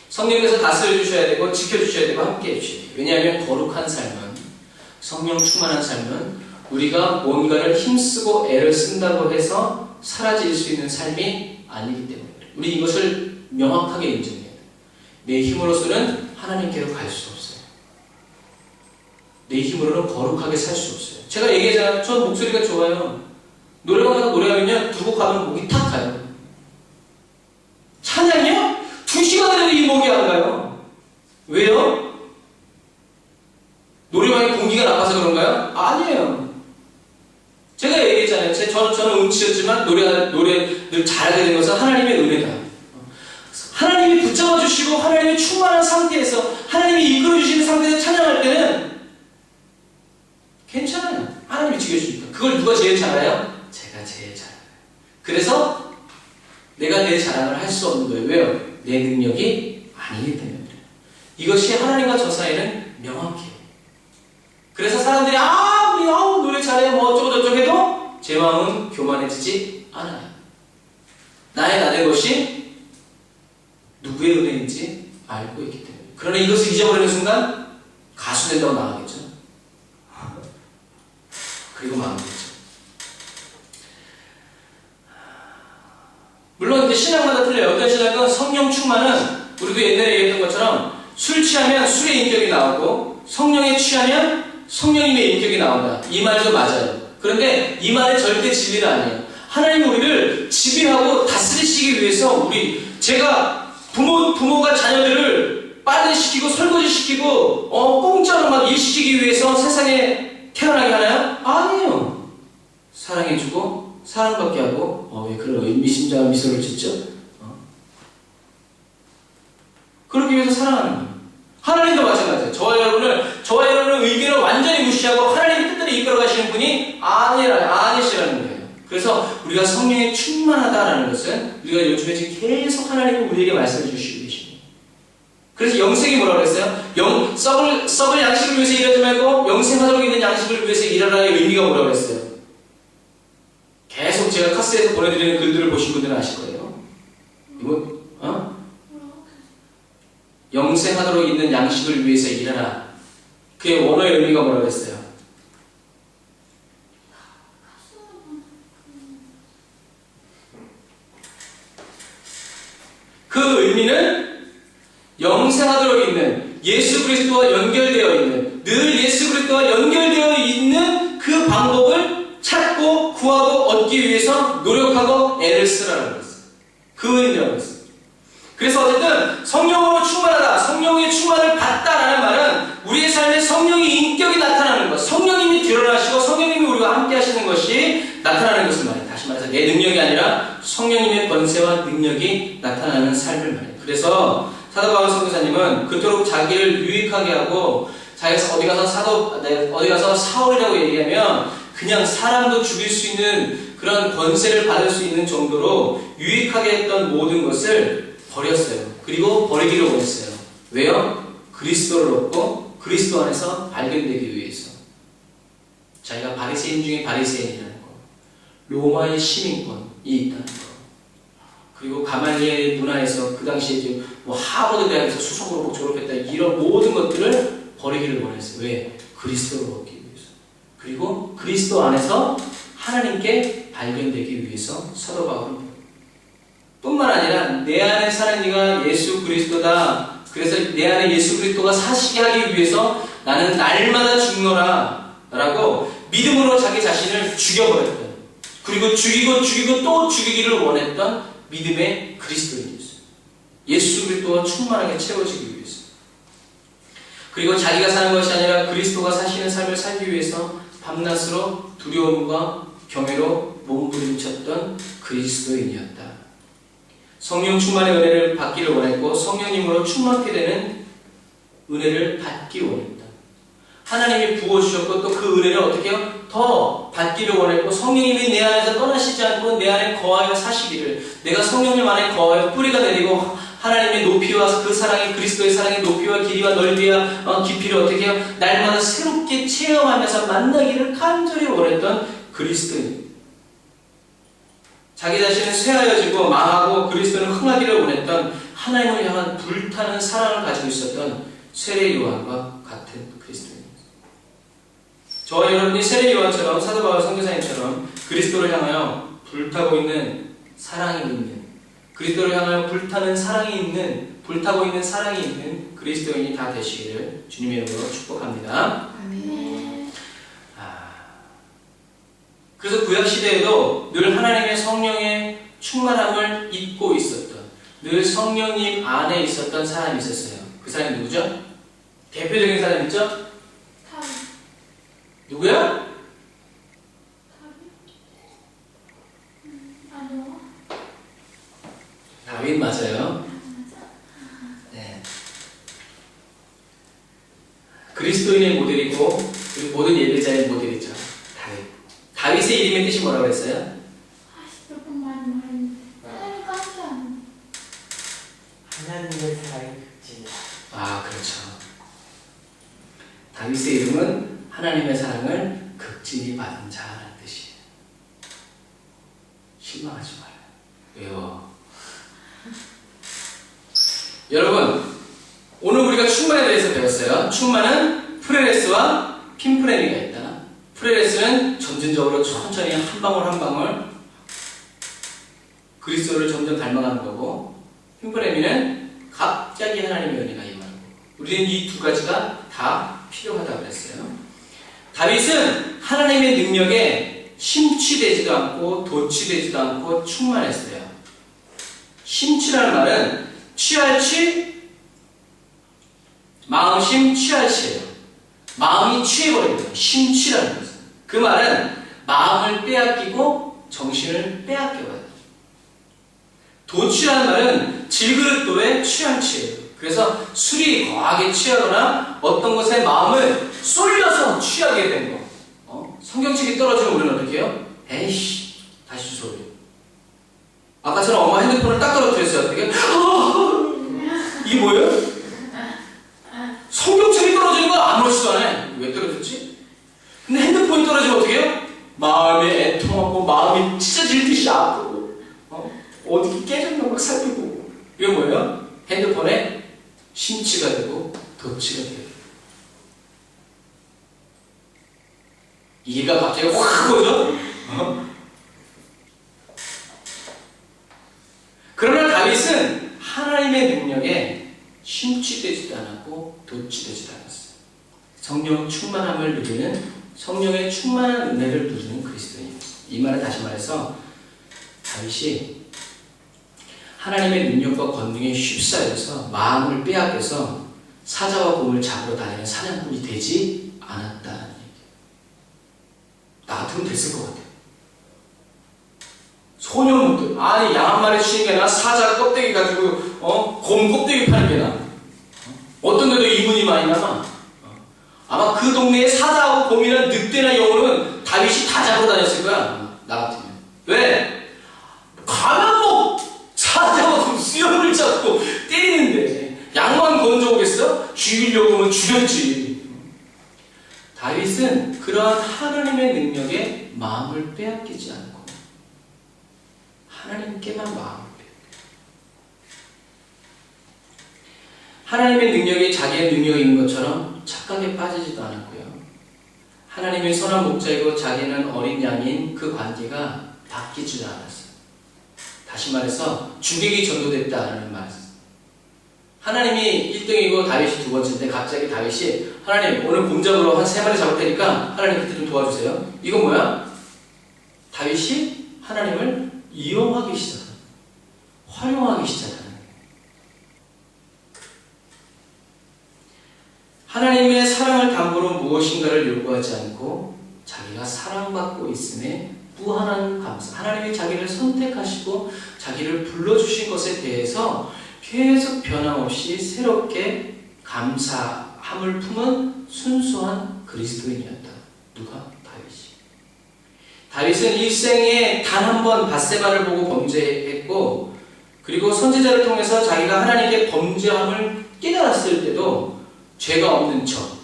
성령께서 다스려 주셔야 되고 지켜주셔야 되고 함께 해주셔야 돼요. 왜냐하면 거룩한 삶은 성령 충만한 삶은 우리가 뭔가를 힘쓰고 애를 쓴다고 해서 사라질 수 있는 삶이 아니기 때문에 우리 이것을 명확하게 인정해야 돼요. 내 힘으로서는 하나님께로 갈 수 없어요. 내 힘으로는 거룩하게 살 수 없어요. 제가 얘기하잖아요. 저 목소리가 좋아요. 노래방 가서 노래하면요, 두 곡 가면 목이 탁 가요. 찬양이요? 2시간 해도 이 목이 안 가요. 왜요? 노래방의 공기가 나빠서 그런가요? 아니에요. 제가 얘기했잖아요. 저는 음치였지만 노래를 잘하게 된 것은 하나님의 은혜다. 하나님이 붙잡아 주시고 하나님이 충만한 상태에서 하나님이 이끌어 주시는 상태에서 찬양할 때는 괜찮아요. 하나님이 지켜주니까. 그걸 누가 제일 잘 알아요? 제가 제일 잘 알아요. 그래서 내가 내 자랑을 할 수 없는 거예요. 왜요? 내 능력이 아니기 때문에 그래요. 이것이 하나님과 저 사이는 명확해요. 그래서 사람들이 우리 노래 잘해 뭐 어쩌고 저쩌고 해도 제 마음은 교만해지지 않아요. 나의 나된 것이 누구의 은혜인지 알고 있기 때문에. 그러나 이것을 잊어버리는 순간 가수 된다고 나가겠죠. 그리고 망하겠죠. 물론 이제 신앙마다 틀려요. 어떤 신앙은 성령 충만은 우리도 옛날에 얘기했던 것처럼 술 취하면 술의 인격이 나오고 성령에 취하면 성령님의 인격이 나온다. 이 말도 맞아요. 그런데 이 말은 절대 진리는 아니에요. 하나님이 우리를 지배하고 다스리시기 위해서 제가 부모가 자녀들을 빨래시키고 설거지시키고 공짜로 막 일시키기 위해서 세상에 태어나게 하나요? 아니에요. 사랑해주고 사랑받게 하고 왜 그런 의미심장한 미소를 짓죠? 그러기 위해서 사랑하는 거예요. 하나님도 마찬가지예요. 저와 여러분의 의견을 완전히 무시하고 하나님의 뜻대로 이끌어 가시는 분이 아니시라는 거예요. 그래서 우리가 성령에 충만하다라는 것은 우리가 요즘에 지금 계속 하나님이 우리에게 말씀해 주시고 계십니다. 그래서 영생이 뭐라고 그랬어요? 썩을 양식을 위해서 일하지 말고 영생하도록 있는 양식을 위해서 일하라의 의미가 뭐라고 그랬어요? 계속 제가 카스에서 보내드리는 글들을 보신 분들은 아실 거예요. 이거 영생하도록 있는 양식을 위해서 일하라. 그의 원어의 의미가 뭐라고 했어요? 그 의미는 영생하도록 있는, 예수 그리스도와 연결되어 있는, 늘 예수 그리스도와 연결되어 있는 그 방법을 찾고 구하고 얻기 위해서 노력하고 애를 쓰라는 것이었어요. 그 의미라고 했어요. 그래서 어쨌든 성령으로 충만하다, 성령의 충만을 받다라는 말은 우리의 삶에 성령의 인격이 나타나는 것, 성령님이 드러나시고 성령님이 우리와 함께 하시는 것이 나타나는 것을 말해요. 다시 말해서 내 능력이 아니라 성령님의 권세와 능력이 나타나는 삶을 말해요. 그래서 사도 바울 선교사님은 그토록 자기를 유익하게 하고 자기가 어디 가서 사울이라고 얘기하면 그냥 사람도 죽일 수 있는 그런 권세를 받을 수 있는 정도로 유익하게 했던 모든 것을 버렸어요. 그리고 버리기를 원했어요. 왜요? 그리스도를 얻고 그리스도 안에서 발견되기 위해서. 자기가 바리새인 중에 바리새인이라는 거, 로마의 시민권이 있다는 거, 그리고 가말리엘 문화에서 그 당시에 하버드 대학에서 수석으로 졸업했다, 이런 모든 것들을 버리기를 원했어요. 왜? 그리스도를 얻기 위해서. 그리고 그리스도 안에서 하나님께 발견되기 위해서 사도 바울은 뿐만 아니라 내 안에 사는 이가 예수 그리스도다. 그래서 내 안에 예수 그리스도가 사시게 하기 위해서 나는 날마다 죽노라 라고 믿음으로 자기 자신을 죽여버렸던, 그리고 죽이고 또 죽이기를 원했던 믿음의 그리스도인이었어요. 예수 그리스도와 충만하게 채워지기 위해서. 그리고 자기가 사는 것이 아니라 그리스도가 사시는 삶을 살기 위해서 밤낮으로 두려움과 경외로 몸부림쳤던 그리스도인이었다. 성령 충만의 은혜를 받기를 원했고 성령님으로 충만케 되는 은혜를 받기 원했다. 하나님이 부어주셨고 또 그 은혜를 어떻게 해요? 더 받기를 원했고 성령님이 내 안에서 떠나시지 않고 내 안에 거하여 사시기를, 내가 성령님 안에 거하여 뿌리가 내리고 하나님의 높이와 그 사랑이, 그리스도의 사랑의 높이와 길이와 넓이와 깊이를 어떻게 해요? 날마다 새롭게 체험하면서 만나기를 간절히 원했던 그리스도인. 자기 자신은 쇠하여지고 망하고 그리스도는 흥하기를 원했던 하나님을 향한 불타는 사랑을 가지고 있었던 세례 요한과 같은 그리스도입니다. 저와 여러분이 세례 요한처럼 사도 바울 선교사님처럼 그리스도를 향하여 불타고 있는 사랑이 있는, 그리스도를 향하여 불타는 사랑이 있는, 불타고 있는 사랑이 있는 그리스도인이 다 되시기를 주님의 이름으로 축복합니다. 아멘. 그래서 구약시대에도 늘 하나님의 성령의 충만함을 입고 있었던, 늘 성령님 안에 있었던 사람이 있었어요. 그 사람이 누구죠? 대표적인 사람 있죠? 다윗. 누구야? 아니요. 다윗 맞아요. 네. 그리스도인의 모델이고 그리고 모든 예배자의 모델이죠. 다윗. 다윗의 이름의 뜻이 뭐라고 했어요? 몇 번 많이 말했는데. 하나님 깜짝 안. 하나님의 사랑이 극진이다. 아, 그렇죠. 다윗의 이름은 하나님의 사랑을 극진히 받은 자라는 뜻이에요. 실망하지 마요. 왜요? 여러분, 오늘 우리가 충만에 대해서 배웠어요. 충만은 프레레스와 핀프레미가 있다. 프레레스는 점진적으로 천천히 한 방울 한 방울 그리스도를 점점 닮아가는 거고, 핀프레미는 갑자기 하나님의 은혜가 임하는 거고, 우리는 이 두 가지가 다 필요하다고 그랬어요. 다윗은 하나님의 능력에 심취되지도 않고 도취되지도 않고 충만했어요. 심취라는 말은 취할 취, 마음심 취할 취예요. 마음이 취해버립니다. 심취라는 것은. 그 말은 마음을 빼앗기고 정신을 빼앗겨가요. 도취라는 말은 질그릇도에 취할 취예요. 그래서 술이 거하게 취하거나 어떤 것에 마음을 쏠려서 취하게 된 거. 성경책이 떨어지면 우리는 어떻게 해요? 에이씨, 다시 주소. 아까처럼 엄마 핸드폰을 딱 떨어뜨렸어요. 어떻게? 이게 뭐예요? 성경책이 떨어지는 건 아무렇지도 않아요. 왜 떨어졌지? 근데 핸드폰이 떨어지면 어떻게 해요? 마음이 애통하고 마음이 찢어질 듯이 아프고 어디 깨졌나 막 살피고. 이게 뭐예요? 핸드폰에 심취가 되고 도취가 돼요. 이가 갑자기 확 오죠? 그러나 다윗은 하나님의 능력에 심취되지도 않았고 도취되지도 않았어요. 성령 충만함을 누리는, 성령의 충만한 은혜를 누리는 그리스도인이었어요. 이 말을 다시 말해서 다윗이 하나님의 능력과 권능에 휩싸여서 마음을 빼앗겨서 사자와 곰을 잡으러 다니는 사냥꾼이 되지 않았다는 얘기예요. 나 같으면 됐을 것 같아요. 소년들, 아니 양 한 마리 치는 게 나, 사자 껍데기 가지고 곰 껍데기 파는 게 나. 어떤 데도 이문이 많이 남아. 아마 그 동네에 사자하고 곰이나 늑대나 여우는 다윗이 다 잡으러 다녔을 거야. 나 같으면. 왜? 가면 뭐 사자와 곰 수염을 잡고 때리는데 양만 건져오겠어? 죽이려고 하면 죽였지. 다윗은 그러한 하나님의 능력에 마음을 빼앗기지 않고 하나님께만 마음을 빼앗겨요. 하나님의 능력이 자기의 능력인 것처럼 착각에 빠지지도 않았고요. 하나님의 선한 목자이고 자기는 어린 양인 그 관계가 바뀌지도 않았어요. 다시 말해서 주객이 전도됐다는 말이에요. 하나님이 1등이고 다윗이 두 번째인데 갑자기 다윗이 하나님 오늘 곰 잡으러 한 3마리 잡을 테니까 하나님 그때 좀 도와주세요. 이건 뭐야? 다윗이 하나님을 이용하기 시작한, 활용하기 시작하는. 하나님의 사랑을 담보로 무엇인가를 요구하지 않고 자기가 사랑받고 있음에 무한한 감사, 하나님이 자기를 선택하시고 자기를 불러주신 것에 대해서 계속 변함없이 새롭게 감사함을 품은 순수한 그리스도인이었다. 누가? 다윗은 일생에 단 한 번 밧세바를 보고 범죄했고, 그리고 선지자를 통해서 자기가 하나님께 범죄함을 깨달았을 때도 죄가 없는 척,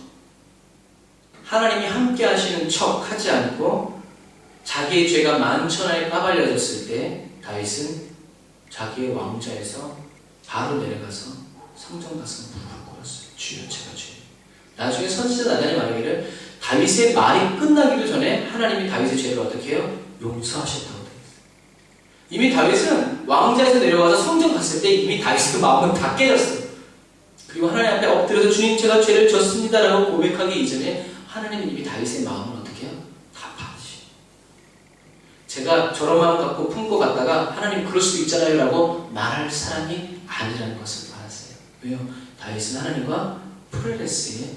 하나님이 함께 하시는 척 하지 않고 자기의 죄가 만천하에 까발려졌을 때 다윗은 자기의 왕좌에서 바로 내려가서 성전 가서 무릎을 꿇었어요. 주여 제가 죄. 나중에 선지자 나단이 말하기를 다윗의 말이 끝나기도 전에 하나님이 다윗의 죄를 어떻게 해요? 용서하셨다고 되어 있어요. 이미 다윗은 왕좌에서 내려와서 성전 갔을 때 이미 다윗의 마음은 다 깨졌어요. 그리고 하나님 앞에 엎드려서 주님 제가 죄를 졌습니다 라고 고백하기 이전에 하나님은 이미 다윗의 마음을 어떻게 해요? 다 파시죠. 제가 저런 마음 갖고 품고 갔다가 하나님 그럴 수도 있잖아요 라고 말할 사람이 아니라는 것을 알았어요. 왜요? 다윗은 하나님과 프로레스의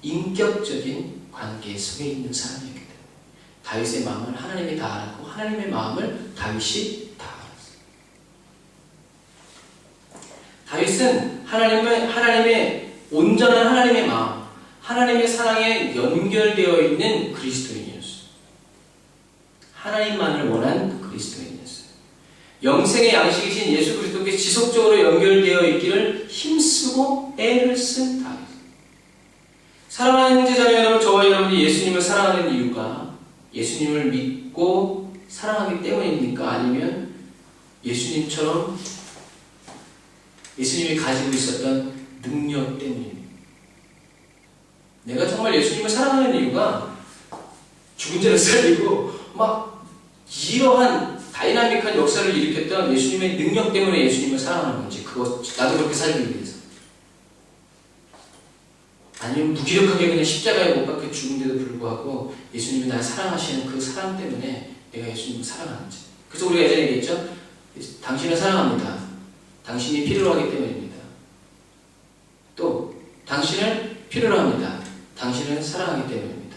인격적인 관계 속에 있는 사람이었기 때문에 다윗의 마음을 하나님이 다 알았고 하나님의 마음을 다윗이 다 알았어요. 다윗은 하나님의 온전한 하나님의 마음, 하나님의 사랑에 연결되어 있는 그리스도인이었어요. 하나님만을 원한 그리스도인이었어요. 영생의 양식이신 예수 그리스도께 지속적으로 연결되어 있기를 힘쓰고 애를 쓴 다윗. 사랑하는 형제자매 여러분, 저와 여러분이 예수님을 사랑하는 이유가 예수님을 믿고 사랑하기 때문입니까? 아니면 예수님처럼 예수님이 가지고 있었던 능력 때문입니다. 내가 정말 예수님을 사랑하는 이유가 죽은 자를 살리고 막 이러한 다이나믹한 역사를 일으켰던 예수님의 능력 때문에 예수님을 사랑하는 건지, 그거 나도 그렇게 살기 위해서, 아니면 무기력하게 그냥 십자가에 못 박혀 죽은데도 불구하고 예수님이 날 사랑하시는 그 사랑 때문에 내가 예수님을 사랑하는지. 그래서 우리가 예전에 얘기했죠. 당신을 사랑합니다. 당신이 필요로 하기 때문입니다. 또 당신을 필요로 합니다. 당신을 사랑하기 때문입니다.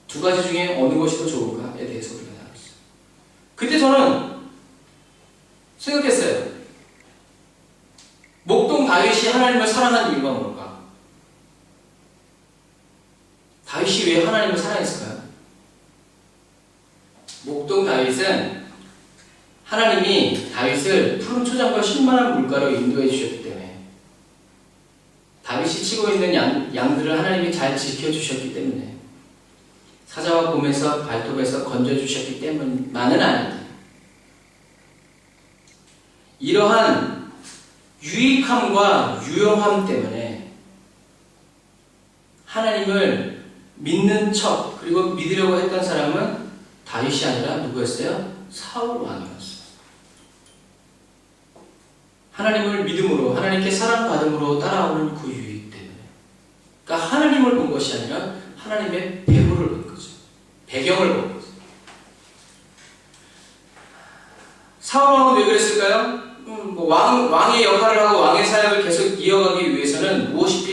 두 가지 중에 어느 것이 더 좋은가에 대해서 우리가 나눴어요. 그때 저는 생각했어요. 목동 다윗이 하나님을 사랑한 이유가 뭘까? 다윗이 왜 하나님을 사랑했을까요? 목동 다윗은 하나님이 다윗을 푸른 초장과 신만한 물가로 인도해 주셨기 때문에, 다윗이 치고 있는 양들을 하나님이 잘 지켜주셨기 때문에, 사자와 곰에서 발톱에서 건져주셨기 때문만은 아닙니다. 이러한 유익함과 유용함 때문에 하나님을 믿는 척, 그리고 믿으려고 했던 사람은 다윗이 아니라 누구였어요? 사울 왕이었어요. 하나님을 믿음으로, 하나님께 사랑받음으로 따라오는 그 유익 때문에. 그러니까 하나님을 본 것이 아니라 하나님의 배후를 본 거죠. 배경을 본 거죠. 사울 왕은 왜 그랬을까요? 왕의 역할을 하고 왕의 사역을 계속 이어가기 위해서는 무엇이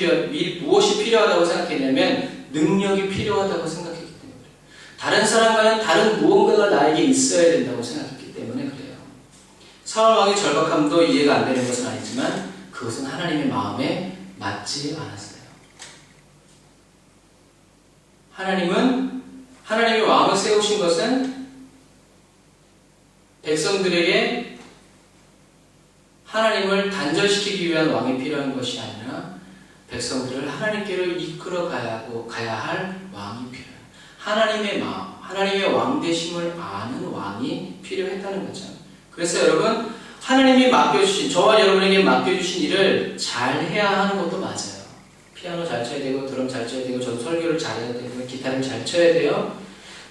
필요하다고 생각했냐면 능력이 필요하다고 생각했기 때문에, 다른 사람과는 다른 무언가가 나에게 있어야 된다고 생각했기 때문에 그래요. 사울 왕의 절박함도 이해가 안 되는 것은 아니지만 그것은 하나님의 마음에 맞지 않았어요. 하나님의 왕을 세우신 것은 백성들에게 하나님을 단절시키기 위한 왕이 필요한 것이 아니라 백성들을 하나님께로 이끌어 가야 할 왕이 필요해요. 하나님의 마음, 하나님의 왕되심을 아는 왕이 필요했다는 거죠. 그래서 여러분, 하나님이 맡겨주신, 저와 여러분에게 맡겨주신 일을 잘 해야 하는 것도 맞아요. 피아노 잘 쳐야 되고, 드럼 잘 쳐야 되고, 저도 설교를 잘해야 되고, 기타를 잘 쳐야 돼요.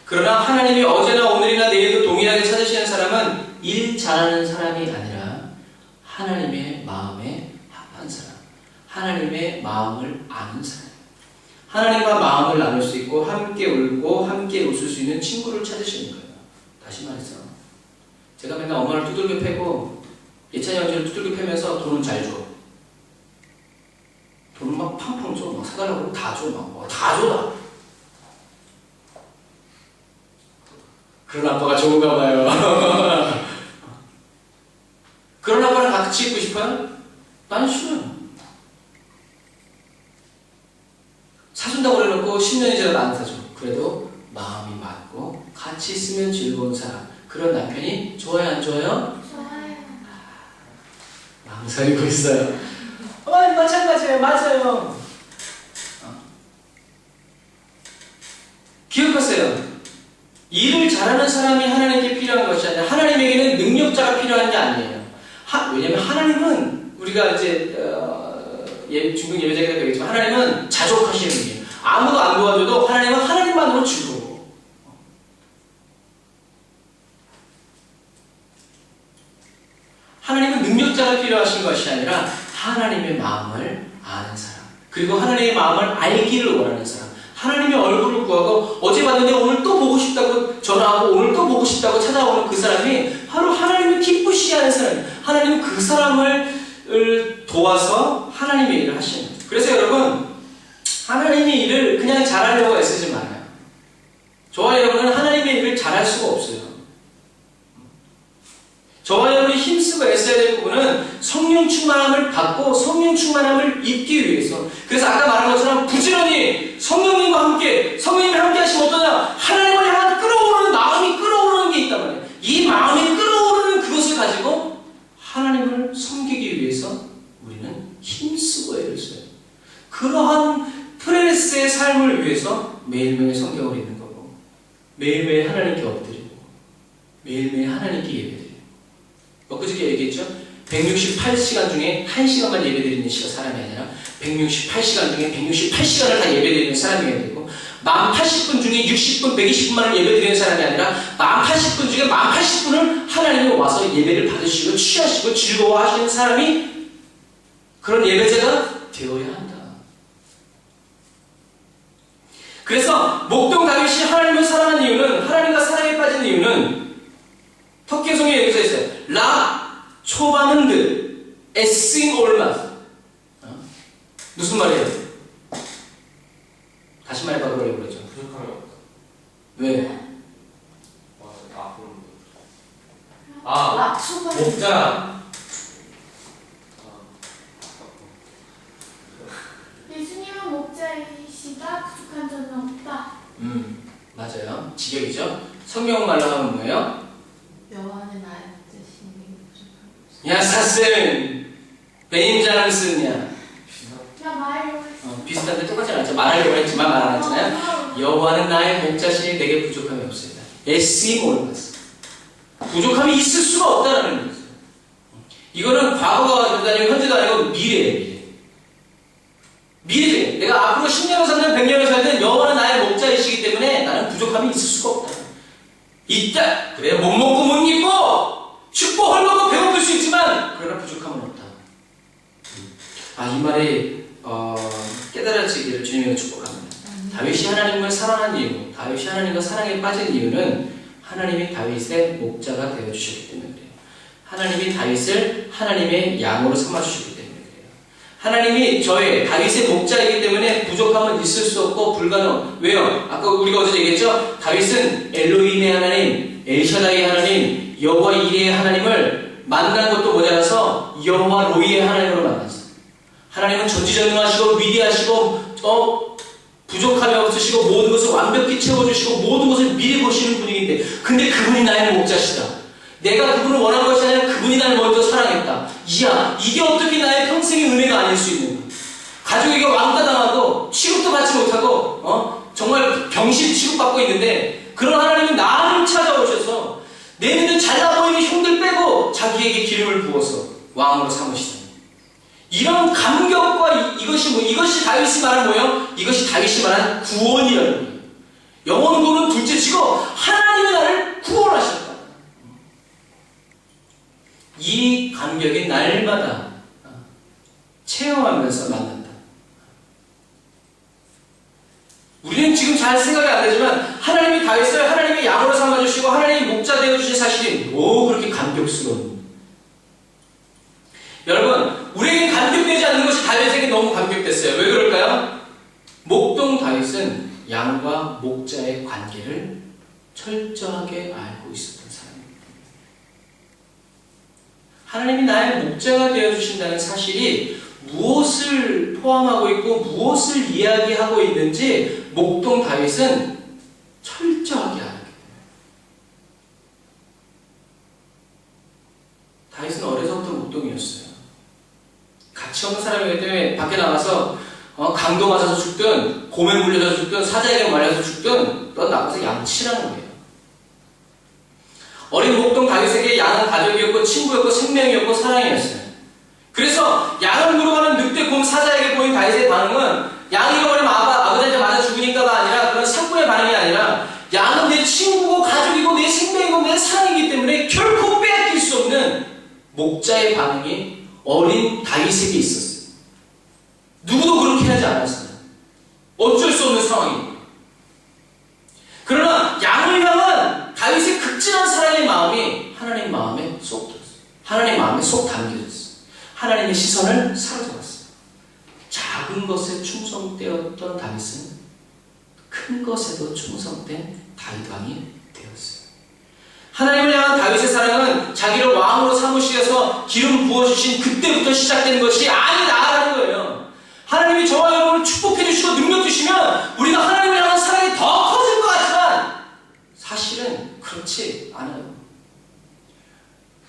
그러나 하나님이 어제나 오늘이나 내일도 동일하게 찾으시는 사람은 일 잘하는 사람이 아니라 하나님의 마음에 합한 사람, 하나님의 마음을 아는 사람, 하나님과 마음을 나눌 수 있고 함께 울고 함께 웃을 수 있는 친구를 찾으시는 거예요. 다시 말해서 제가 맨날 엄마를 두들겨 패고 예찬이 형제를 두들겨 패면서 돈은 잘 줘. 돈은 막 팡팡 줘. 막 사달라고 다 줘. 막 다 줘. 다. 그런 아빠가 좋은가 봐요. 그런 아빠랑 같이 있고 싶어요? 나는 싫어요. 사준다고 그래놓고 10년이 지나도 안 사줘. 그래도 마음이 맞고 같이 있으면 즐거운 사람, 그런 남편이 좋아요, 안 좋아요? 좋아요. 망설이고 있어요. 마찬가지예요. 맞아요. 기억하세요. 일을 잘하는 사람이 하나님께 필요한 것이 아니라 하나님에게는 능력자가 필요한 게 아니에요. 왜냐하면 하나님은 우리가 이제 중국 예배자에게 배우겠지만 하나님은 자족하시는 분이에요. 아무도 안 도와줘도 하나님은 하나님만으로 즐거워. 하나님은 능력자가 필요하신 것이 아니라 하나님의 마음을 아는 사람. 그리고 하나님의 마음을 알기를 원하는 사람. 하나님의 얼굴을 구하고 어제 봤는데 오늘 또 보고 싶다고 전화하고 오늘 또 보고 싶다고 찾아오는 그 사람이 바로 하나님을 기쁘시하는 사람이에요. 하나님은 그 사람을 도와서 하나님의 일을 하시는 거예요. 그래서 여러분, 하나님의 일을 그냥 잘하려고 애쓰지 말아요. 저와 여러분은 하나님의 일을 잘할 수가 없어요. 저와 여러분이 힘쓰고 애써야 될 부분은 성령 충만함을 받고 성령 충만함을 입기 위해서. 그래서 아까 말한 것처럼 부지런히 성령님과 함께, 성령님이 함께 하시면 어떠냐? 하나님을 향한 끌어오르는 마음이 끌어오르는 게 있단 말이에요. 이 마음이 끌어오르는 그것을 가지고 하나님을 섬기기 위해서 우리는 힘쓰고 애를 써요. 그러한 프레스의 삶을 위해서 매일매일 성경을 읽는 거고, 매일매일 하나님께 엎드리고, 매일매일 하나님께 예배드리고. 엊그저께 얘기했죠? 168시간 중에 1시간만 예배드리는 사람이 아니라 168시간 중에 168시간을 다 예배드리는 사람이 되고, 만 80분 중에 60분, 120분만을 예배드리는 사람이 아니라 만 80분 중에 만 80분을 하나님이 와서 예배를 받으시고 취하시고 즐거워하시는 사람이 그런 예배자가 되어야 한다. 그래서 목동 다윗이 하나님을 사랑한 이유는, 하나님과 사랑에 빠진 이유는 터키 성경에 여기서 있어요. 라 초바는드 에싱 올맛. 무슨 말이에요? 다시 말해봐. 그러려고 그러죠. 부족하면 왜? 목자. 예수님은 목자이시다. 부족한 점은 없다. 맞아요. 직역이죠. 성경 말로 하면 뭐예요? 여호와는 나의 목자시니 부족함이 없다. 야 사슴 베임자는 쓰냐? 야 말을 비슷한데 똑같지 않죠? 말하려고 했지만 말 안 했잖아요. 여호와는 나의 목자시니 내게 부족함이 없습니다. 에스임 올마스. 부족함이 있을 수가 없다는 거예요. 이거는 과거가 아니고 현재도 아니고 미래예요. 미래. 내가 앞으로 10년을 살든 100년을 살든 여호와는 나의 목자이시기 때문에 나는 부족함이 있을 수가 없다. 있다. 그래 못 먹고 못 입고 춥고 헐벗고 배고플 수 있지만 그러나 부족함은 없다. 이 말이 깨달아지기를 주님의 축복합니다. 다윗이 하나님을 사랑한 이유, 다윗이 하나님과 사랑에 빠진 이유는 하나님이 다윗의 목자가 되어주셨기 때문에 그래요. 하나님이 다윗을 하나님의 양으로 삼아주셨기 때문에 그래요. 하나님이 다윗의 목자이기 때문에 부족함은 있을 수 없고 불가능. 왜요? 아까 우리가 어제 얘기했죠? 다윗은 엘로힘의 하나님, 엘샤다이 하나님, 여호와 이레의 하나님을 만난 것도 모자라서 여호와 로이의 하나님으로 만났어요. 하나님은 전지전능하시고 위대하시고 부족함이 없으시고 모든 것을 완벽히 채워주시고 모든 것을 미리 보시는 분이긴데, 근데 그분이 나의 목자시다. 내가 그분을 원한 것이 아니라 그분이 나를 먼저 사랑했다. 이게 어떻게 나의 평생의 은혜가 아닐 수 있는가? 가족에게 왕따 당하고 취급도 받지 못하고 정말 병실 취급받고 있는데 그런 하나님은 나를 찾아오셔서 내 눈에 잘나 보이는 형들 빼고 자기에게 기름을 부어서 왕으로 삼으시다. 이런 감격과 이것이 다윗이 말한 뭐예요? 이것이 다윗이 말한 구원이라는 거예요. 영원 구원은 둘째치고 하나님이 나를 구원하셨다. 이 감격이 날마다 체험하면서 만난다. 우리는 지금 잘 생각이 안 되지만 하나님이 다윗을 하나님의 양으로 삼아주시고 하나님이 목자 되어주신 사실이 그렇게 감격스러운. 여러분, 우리에게 감격되지 않는 것이 다윗에게 너무 감격됐어요. 왜 그럴까요? 목동 다윗은 양과 목자의 관계를 철저하게 알고 있었던 사람입니다. 하나님이 나의 목자가 되어주신다는 사실이 무엇을 포함하고 있고 무엇을 이야기하고 있는지 목동 다윗은 철저하게 알았기 때문에. 다윗은 어려서부터 목동이었어요. 가치 없는 사람이기 때문에 밖에 나가서 강도 맞아서 죽든 곰에 물려서 죽든 사자에게 말려서 죽든 넌 나가서 양치라는 거예요. 어린 목동 다윗에게 양은 가족이었고 친구였고 생명이었고 사랑이었어요. 그래서 양을 물어가는 늑대 곰 사자에게 보인 다윗의 반응은 양이 잃어버리면 아버지한테 맞아 죽으니까가 아니라 그런 사꾼의 반응이 아니라 양은 내 친구고 가족이고 내 생명이고 내 사랑이기 때문에 결코 빼앗길 수 없는 목자의 반응이 어린 다윗에게 있었어요. 누구도 그렇게 하지 않았어요. 어쩔 수 없는 상황이에요. 그러나 양을 향한 다윗의 극진한 사랑의 마음이 하나님 마음에 쏙 들었어요. 하나님 마음에 쏙 담겨졌어요. 하나님의 시선을 사로잡았어요. 작은 것에 충성되었던 다윗은 큰 것에도 충성된 다윗 왕이 되었어요. 하나님을 향한 다윗의 사랑은 자기를 왕으로 삼으시려서 기름 부어주신 그때부터 시작된 것이 아니다라는 거예요. 하나님이 저와 여러분을 축복해 주시고 능력 주시면 우리가 하나님을 향한 사랑이 더 커질 것 같지만 사실은 그렇지 않아요.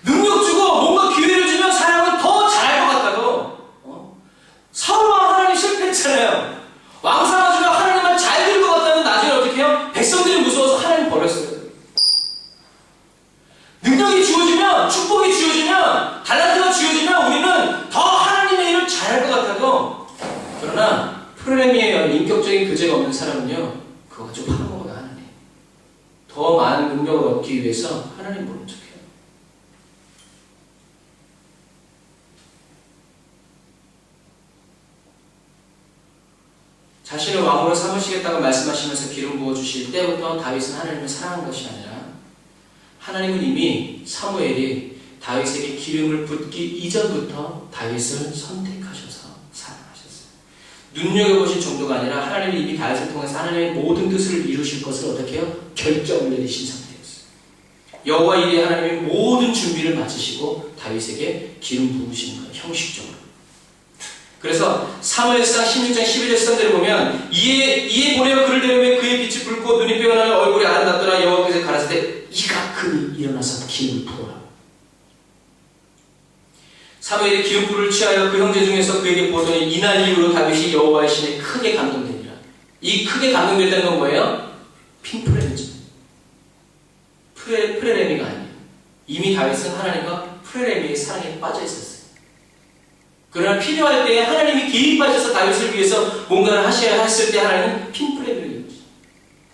능력 주고 뭔가 기회를 주면 사랑은 더 잘할 것 같다고. 사울왕 하나님 실패했잖아요. 왕 삼아주면 하나님만 잘 될 것 같다면 나중에 어떻게 해요? 백성들이 무서워서 하나님 버렸어요. 능력이 주어지면, 축복이 주어지면, 달란트가 주어지면 우리는 더 하나님의 일을 잘할 것 같아도, 그러나 프로그램의 인격적인 교제가 없는 사람은요, 그거 가지고 팔아먹어요. 하나님. 더 많은 능력을 얻기 위해서 하나님 모른 척해요. 자신을 왕으로 삼으시겠다고 말씀하시면서 기름 부어주실 때부터 다윗은 하나님을 사랑한 것이 아니라 하나님은 이미 사무엘이 다윗에게 기름을 붓기 이전부터 다윗을 선택하셔서 사랑하셨어요. 눈여겨보신 정도가 아니라 하나님이 이미 다윗을 통해서 하나님의 모든 뜻을 이루실 것을 어떻게 해요? 결정을 내리신 상태였어요. 여호와 일에 하나님이 모든 준비를 마치시고 다윗에게 기름 부으신 거예요. 형식적으로. 그래서 사무엘상 16장 11절 13절을 보면 이에 보내어 그를 데려오매 그의 빛이 붉고 눈이 빼어나며 얼굴이 아름답더라. 여호와께서 가라사대 이가 금이 일어나서 기름을 부어라. 사무엘이 기름불을 취하여 그 형제 중에서 그에게 부었더니 이날 이후로 다윗이 여호와의 신에 크게 감동되니라. 이 크게 감동된다는 건 뭐예요? 핀프레미죠. 프레레미가 아니에요. 이미 다윗은 하나님과 프레레미의 사랑에 빠져 있었어요. 그러나 필요할 때 하나님이 개입하셔서 다윗을 위해서 뭔가를 하셔야 했을 때 하나님은 핀프레미를 이루죠.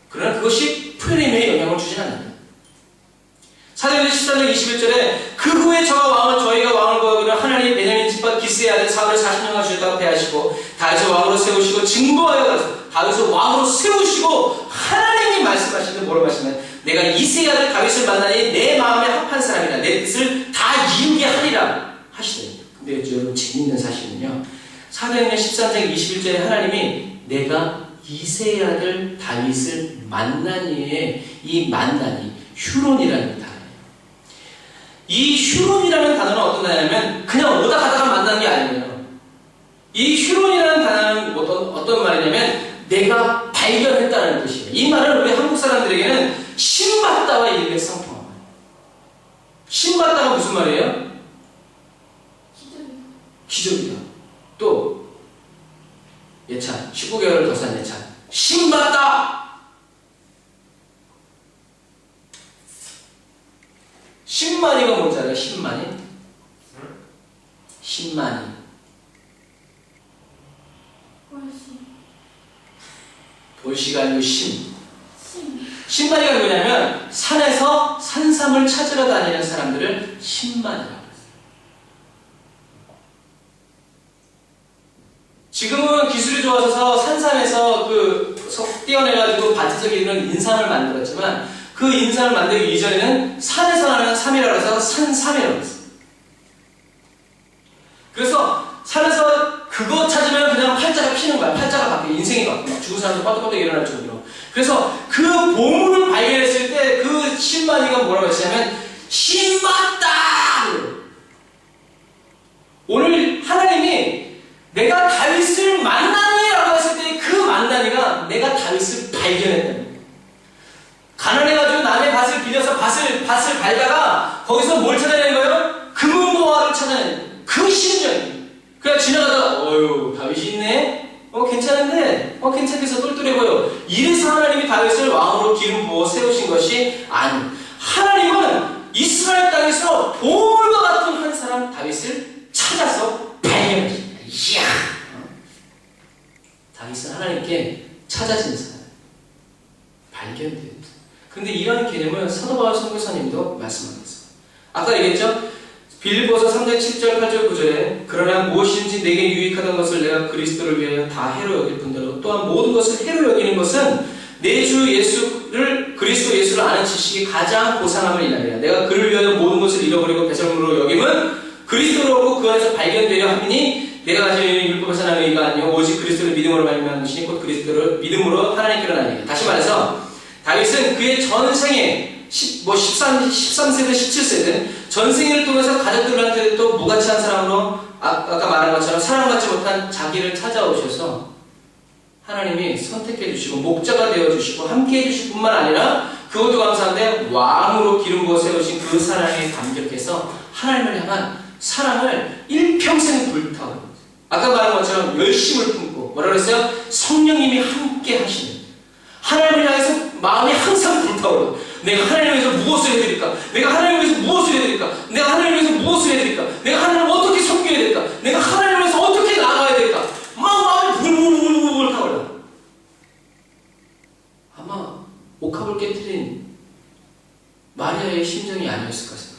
그러나 그것이 프레레미에 영향을 주진 않아요. 사도행전 13장 21절에 그 후에 저희가 왕을 구하기로 하나님이 베냐민 집파 기스의 아들 사울을 40년간 주셨다고 배하시고 다윗을 왕으로 세우시고 증거하여 가서 다윗을 왕으로 세우시고 하나님이 말씀하시는 뭐라고 하시면 내가 이새의 아들 다윗을 만나니 내 마음에 합한 사람이라 내 뜻을 다 이루게 하리라 하시더니 근데 여러분 재밌는 사실은요. 사도행전 13장 21절에 하나님이 내가 이새의 아들 다윗을 만나니에 이 만나니 휴론이라는 단어예요. 이 휴론이라는 단어는 어떤 단어냐면 그냥 오다 가다가 만난 게 아니에요. 이 휴론이라는 단어는 어떤 말이냐면 내가 발견했다는 뜻이에요. 이 말은 우리 한국 사람들에게는 신받다와 일맥상통한 말이에요. 신받다가 무슨 말이에요? 기적이다. 또 예찬 19개월을 더 산 예찬 신받다. 신만이가 뭔지 알아요? 신만이? 신만이 돌시가 아니고 신만이가 뭐냐면 산에서 산삼을 찾으러 다니는 사람들을 신만이라고 했어요. 지금은 기술이 좋아져서 산삼에서 떼어내가지고 밭에서 기르는 인삼을 만들었지만 그 인삼을 만들기 이전에는 산에서 나는 삼이라고 해서 산삼이라고 했어요. 그래서 산에서 그거 찾으면 그냥 팔자가 피는 거야. 팔자가 바뀌어 인생이 바뀌어. 막 죽은 사람도 뻗떡뻗떡 일어날 정도로. 그래서 그 보물을 발견했을 때 그 신만이가 뭐라고 했냐면 신받다. 오늘 하나님이 내가 다윗을 만나니라고 했을 때 그 만나니가 내가 다윗을 발견했다는 거예요. 가난해가지고 남의 밭을 빌려서 밭을 밟다가 거기서 뭘 찾아내는 거예요? 금은보화를 찾아내는 거예요. 그 심정이에요. 그냥 지나가다가 어휴 다윗이 있네? 괜찮은데? 괜찮게 해서 똘똘해 보여. 이래서 하나님이 다윗을 왕으로 기름 부어 세우신 것이 아니에요. 하나님은 이스라엘 땅에서 보물과 같은 한 사람 다윗을 찾아서 발견하십니다. 이야! 다윗은 하나님께 찾아진 사람. 발견돼요. 근데 이런 개념을 사도 바울 선교사님도 말씀하셨어요. 아까 얘기했죠? 빌립보서 3장 7절 8절 9절에 그러나 무엇인지 내게 유익하던 것을 내가 그리스도를 위하여 다 해로 여길 뿐더러 또한 모든 것을 해로 여기는 것은 내 주 예수를 그리스도 예수를 아는 지식이 가장 고상함을 인하리라. 내가 그를 위하여 모든 것을 잃어버리고 배설물로 여김은 그리스도로 얻고 그 안에서 발견되려 함이니 내가 가지고 있는 율법에서 나는 의가 아니요 오직 그리스도를 믿음으로 말미암은 것이니 곧 그리스도를 믿음으로 하나님께로 나니라. 다시 말해서 다윗은 그의 전생에 13세든 17세든 전생을 통해서 가족들한테도 무가치한 사랑으로 아까 말한 것처럼 사랑받지 못한 자기를 찾아오셔서 하나님이 선택해 주시고 목자가 되어 주시고 함께 해 주실 뿐만 아니라 그것도 감사한데 왕으로 기름 부어 세우신 그 사랑에 감격해서 하나님을 향한 사랑을 일평생 불타오르고 아까 말한 것처럼 열심을 품고 뭐라 그랬어요? 성령님이 함께 하시는 하나님을 향해서 마음이 항상 불타오르고 내가 하나님을 위해서 무엇을 해드릴까? 내가 하나님을 위해서 무엇을 해드릴까? 내가 하나님을 위해서 무엇을 해드릴까? 내가 하나님을 어떻게 섬겨야 될까? 내가 하나님을 위해서 어떻게 나아가야 될까? 막 마음이 불불불불 타올라. 아마 옥합을 깨뜨린 마리아의 심정이 아니었을 것 같습니다.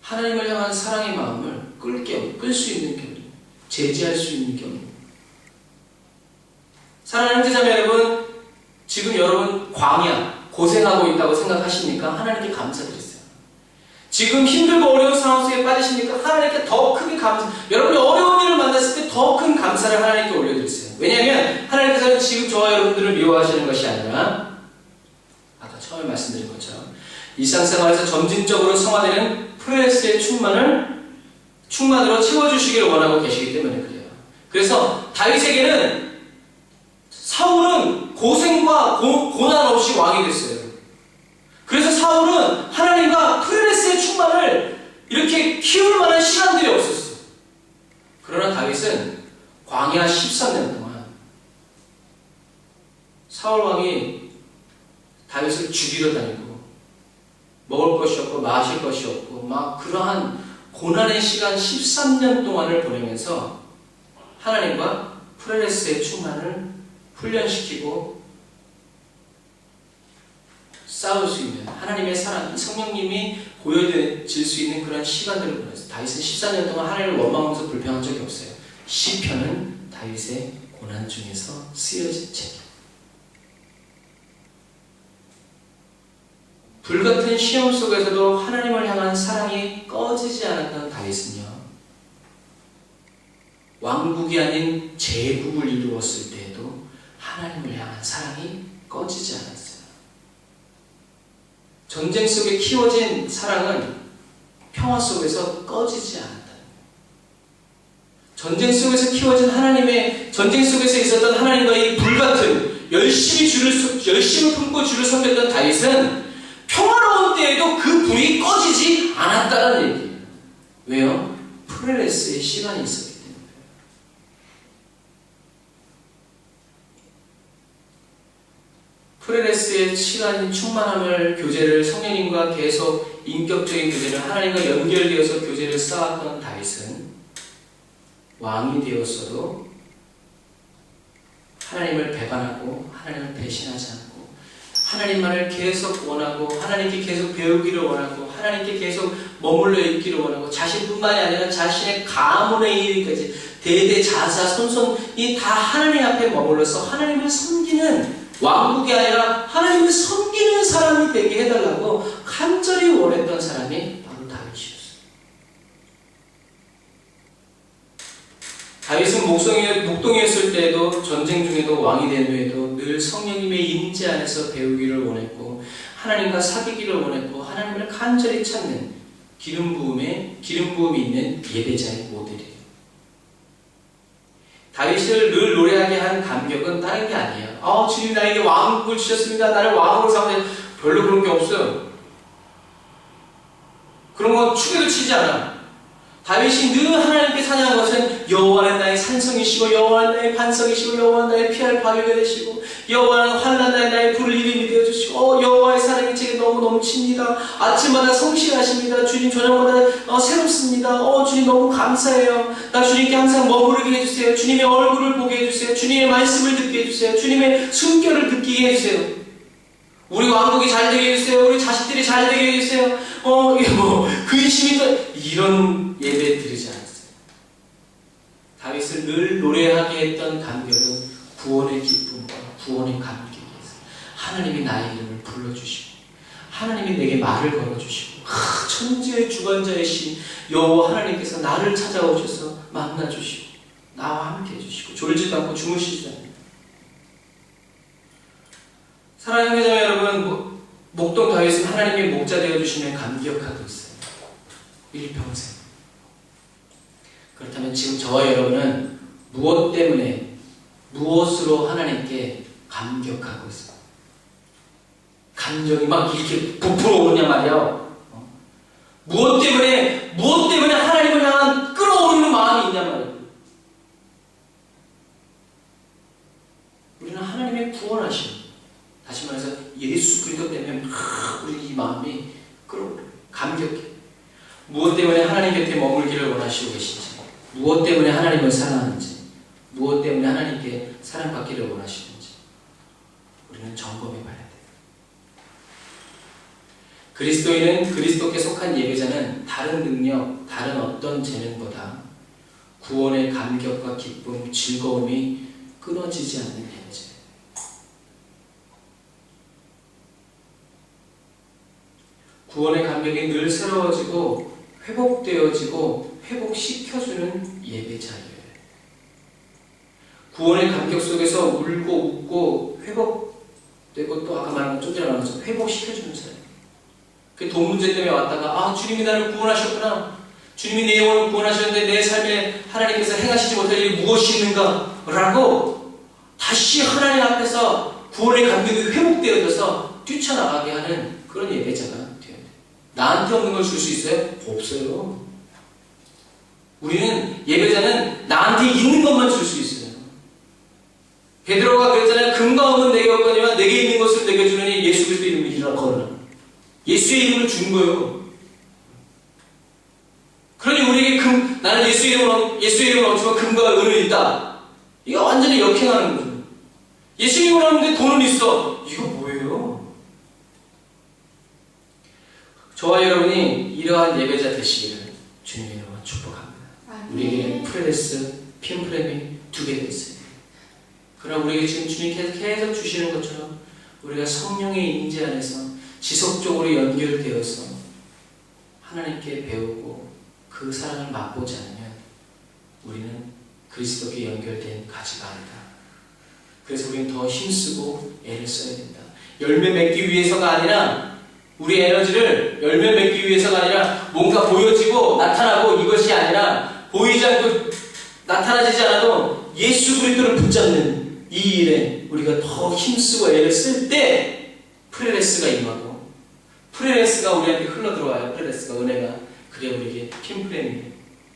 하나님을 향한 사랑의 마음을 끌 수 있는 경우, 제지할 수 있는 경우. 사랑하는 형제자매 여러분, 지금 여러분 광야, 고생하고 있다고 생각하십니까? 하나님께 감사드리세요. 지금 힘들고 어려운 상황 속에 빠지십니까? 하나님께 더 크게 여러분이 어려운 일을 만났을 때 더 큰 감사를 하나님께 올려드리세요. 왜냐하면 하나님께서는 지금 저와 여러분들을 미워하시는 것이 아니라 아까 처음에 말씀드린 것처럼 일상생활에서 점진적으로 성화되는 프레스의 충만으로 채워주시기를 원하고 계시기 때문에 그래요. 그래서 다윗에게는 사울은 고생과 고난 없이 왕이 됐어요. 그래서 사울은 하나님과 프레스의 충만을 이렇게 키울 만한 시간들이 없었어요. 그러나 다윗은 광야 13년 동안 사울 왕이 다윗을 죽이러 다니고 먹을 것이 없고 마실 것이 없고 막 그러한 고난의 시간 13년 동안을 보내면서 하나님과 프레스의 충만을 훈련시키고 싸울 수 있는 하나님의 사랑, 성령님이 보여질 수 있는 그런 시간들을 보냈어요. 다윗은 14년 동안 하나님을 원망하면서 불평한 적이 없어요. 시편은 다윗의 고난 중에서 쓰여진 책. 불같은 시험 속에서도 하나님을 향한 사랑이 꺼지지 않았던 다윗은요, 왕국이 아닌 제국을 이루었을 때에도 하나님을 향한 사랑이 꺼지지 않았어요. 전쟁 속에 키워진 사랑은 평화 속에서 꺼지지 않았다. 전쟁 속에서 키워진 전쟁 속에서 있었던 하나님과의 불같은 열심을 품고 주를 섬겼던 다윗은 평화로운 때에도 그 불이 꺼지지 않았다는 얘기예요. 왜요? 프레스의 시간이 있었기 때문에. 프레스의 시간인 충만함을 교제를 성령님과 계속 인격적인 교제를 하나님과 연결되어서 교제를 쌓았던 다윗은 왕이 되었어도 하나님을 배반하고 하나님을 배신하지 않고 하나님만을 계속 원하고 하나님께 계속 배우기를 원하고 하나님께 계속 머물러 있기를 원하고 자신뿐만이 아니라 자신의 가문에 이르기까지 대대자사 손손이 다 하나님 앞에 머물러서 하나님을 섬기는 왕국이 아니라 하나님을 섬기는 사람이 되게 해달라고 간절히 원했던 사람이 바로 다윗이었어요. 다윗은 목동이었을 때에도 전쟁 중에도 왕이 된 후에도 늘 성령님의 임재 안에서 배우기를 원했고 하나님과 사귀기를 원했고 하나님을 간절히 찾는 기름 부음이 있는 예배자의 모델이에요. 다윗을 늘 노래하게 한 감격은 다른 게 아니에요. 주님 나에게 왕국을 주셨습니다. 나를 왕으로 삼으세요. 별로 그런 게 없어요. 그런 건 축에도 치지 않아. 다윗이 늘 하나님께 찬양한 것은 여호와는 나의 산성이시고 여호와는 나의 반성이시고 여호와는 나의 피할 바위가 되시고 여호와는 환난 날에 나의 부를 이름이 되어주시고 여호와의 사랑이 제게 너무 넘칩니다. 아침마다 성실하십니다. 주님 저녁마다 새롭습니다. 주님 너무 감사해요. 나 주님께 항상 머무르게 해주세요. 주님의 얼굴을 보게 해주세요. 주님의 말씀을 듣게 해주세요. 주님의 숨결을 느끼게 해주세요. 우리 왕국이 잘 되게 해주세요. 우리 자식들이 잘 되게 해주세요. 이게 뭐 근심이 또 이런 예배 드리지 않았어요. 다윗을 늘 노래하게 했던 간격은 구원의 기쁨과 구원의 감격이었어요. 하나님이 나의 이름을 불러주시고 하나님이 내게 말을 걸어주시고 천지의 주관자의 신 여호와 하나님께서 나를 찾아오셔서 만나주시고 나와 함께 해주시고 졸지도 않고 주무시지도 않고. 사랑하는 형제자매 여러분, 목동 다윗은 하나님의 목자 되어주시면 감격하고 있어요. 일평생. 그렇다면 지금 저와 여러분은 무엇 때문에 무엇으로 하나님께 감격하고 있어요? 감정이 막 이렇게 부풀어 오느냐 말이야. 무엇 때문에 하나님을 향한 끌어오르는 마음이 있냐 말이야. 우리는 하나님의 구원하심, 다시 말해서 예수 그리스도 때문에 막 우리 이 마음이 끌어오르, 감격해. 무엇 때문에 하나님 곁에 머물기를 원하시고 계신지, 무엇 때문에 하나님을 사랑하는지, 무엇 때문에 하나님께 사랑받기를 원하시는지 우리는 점검해 봐야 돼요. 그리스도인은, 그리스도께 속한 예배자는 다른 능력, 다른 어떤 재능보다 구원의 감격과 기쁨, 즐거움이 끊어지지 않는 예배자예요. 구원의 감격이 늘 새로워지고 회복되어지고 회복시켜주는 예배자예요. 구원의 감격 속에서 울고 웃고 회복되고 또 아까 말한 좀 전에 말한 것처럼 회복시켜주는 사람. 그 돈 문제 때문에 왔다가 주님이 나를 구원하셨구나. 주님이 내 영혼을 구원하셨는데 내 삶에 하나님께서 행하시지 못할 일이 무엇이 있는가? 라고 다시 하나님 앞에서 구원의 감격이 회복되어져서 뛰쳐나가게 하는 그런 예배자가 되어야 돼요. 나한테 없는 걸 줄 수 있어요? 없어요. 우리는 예배자는 나한테 있는 것만 줄 수 있어요. 베드로가 그랬잖아요. 금과 은은 내게 없거니와 내게 있는 것을 내게 주느니 예수 그리스도 이름을 이루라 걸으라. 예수의 이름을 준 거예요. 그러니 우리에게 나는 예수의 이름을 얻지만 금과 은은 있다. 이거 완전히 역행하는 거죠. 예수의 이름을 얻는데 돈은 있어. 이거 뭐예요? 저와 여러분이 이러한 예배자 되시기를 주님의 이름으로 축복합니다. 우리에게 프레데스, 핀프렘이 2개 됐어요. 그러나 우리에게 지금 주님께서 계속 주시는 것처럼 우리가 성령의 임재 안에서 지속적으로 연결되어서 하나님께 배우고 그 사랑을 맛보지 않으면 우리는 그리스도께 연결된 가지가 아니다. 그래서 우리는 더 힘쓰고 애를 써야 된다. 열매 맺기 위해서가 아니라 우리 에너지를 열매 맺기 위해서가 아니라 뭔가 보여지고 나타나고 이것이 아니라 보이지 않고 나타나지지 않아도 예수 그리스도를 붙잡는 이 일에 우리가 더 힘쓰고 애를 쓸 때 프레레스가 임하고 프레레스가 우리한테 흘러들어와요. 프레레스가 은혜가 그래 우리에게 핀프렘이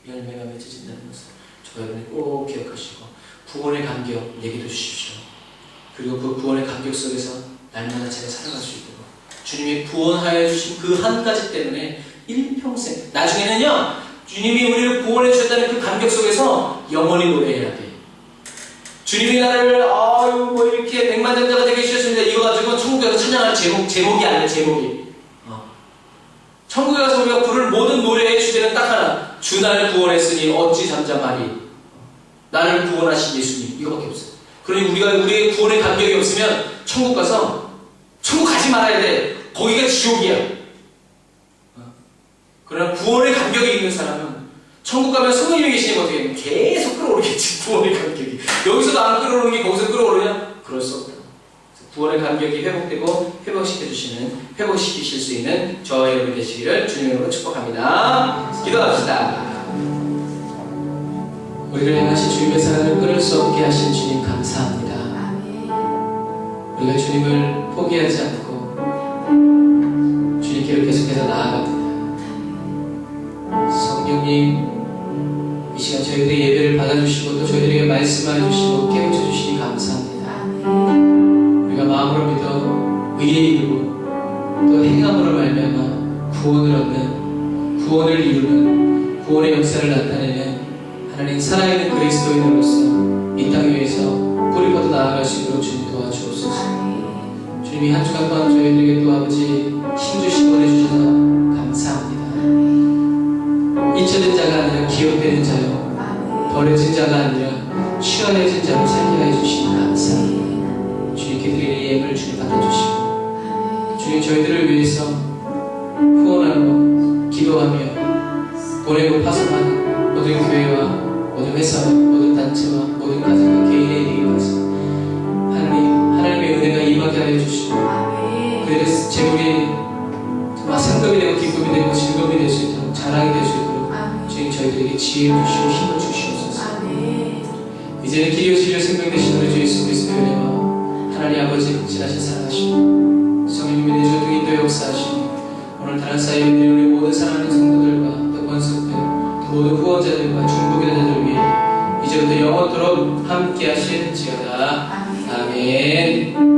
열매가 맺어진다는 것을 저와 여러분이 꼭 기억하시고 구원의 감격 내게도 주십시오. 그리고 그 구원의 감격 속에서 날마다 제가 살아갈 수 있도록 주님이 구원하여 주신 그 한 가지 때문에 일평생 나중에는요 주님이 우리를 구원해 주셨다는 그 감격 속에서 영원히 노래해야 돼요. 주님이 나를 뭐 이렇게 백만장자가 되게 해주셨습니다. 이거 가지고 천국에 가서 찬양할 제목이 아니에요. 제목이 천국에 가서 우리가 부를 모든 노래의 주제는 딱 하나. 주 나를 구원했으니 어찌 잠잠하리. 나를 구원하신 예수님. 이거밖에 없어요. 그러니 우리의 구원의 감격이 없으면 천국 가서 천국 가지 말아야 돼. 거기가 지옥이야. 그러나 구원의 감격이 있는 사람은 천국 가면 성령님이 계시니 어떻게 해? 계속 끌어오르겠지. 구원의 감격이. 여기서도 안 끌어오르는 게 거기서 끌어오르냐? 그럴 수 없다. 구원의 감격이 회복되고 회복시켜주시는, 회복시키실 수 있는 저와 여러분 되시기를 주님으로 축복합니다. 기도합시다. 우리를 향하신 주님의 사랑을 끊을 수 없게 하신 주님 감사합니다. 우리가 주님을 포기하지 않고 주님께로 계속해서 나아갑니다. 성령님 이 시간 저희들의 예배를 받아주시고 또 저희들에게 말씀하여 주시고 깨우쳐 주시니 감사합니다. 우리가 마음으로 믿어 의에 이르고 또 행함으로 말미암아 구원을 얻는, 구원을 이루는, 구원의 역사를 나타내는 하나님 살아있는 그리스도인으로서 이 땅 위에서 뿌리 뻗어 나아갈 수 있도록 주님 도와주옵소서. 주님이 한 주간 동안 저희들에게 또 아버지 힘주시고 은혜주셔서 감사합니다. 잊혀진 자가 아니라 기억되는 자요, 버려진 자가 아니라 취원해진 자로 살게 해주시니 감사합니다. 주님께 드리는 예물을 주님 받아주시고 주님 저희들을 위해서 후원하고 기도하며 보내고 파송하는 모든 교회와 모든 회사와 모든 단체와 모든 가정과 개인의 일에게까지 하나님의 은혜가 임하게 하여 주시고 그들의 재물이 정말 상급이 되고 기쁨이 되고 즐거움이 될 수 있도록 자랑이 될 수 있도록 주님 저희들에게 지혜를 주시고 힘을 주시옵소서. 이제는 길이요 진리요 생명 되신 우리 주 예수 그리스도의 은혜와 하나님 아버지 지나신 사랑하시고 성령님의 내주 등 인도 역사하시니 오늘 다른 사이에 우리 모든 사랑하는 성도들과 또 권속들 또 모든 후원자들과 중보기도자들 위해 이제부터 영원토록 함께 하실지어다. 아멘.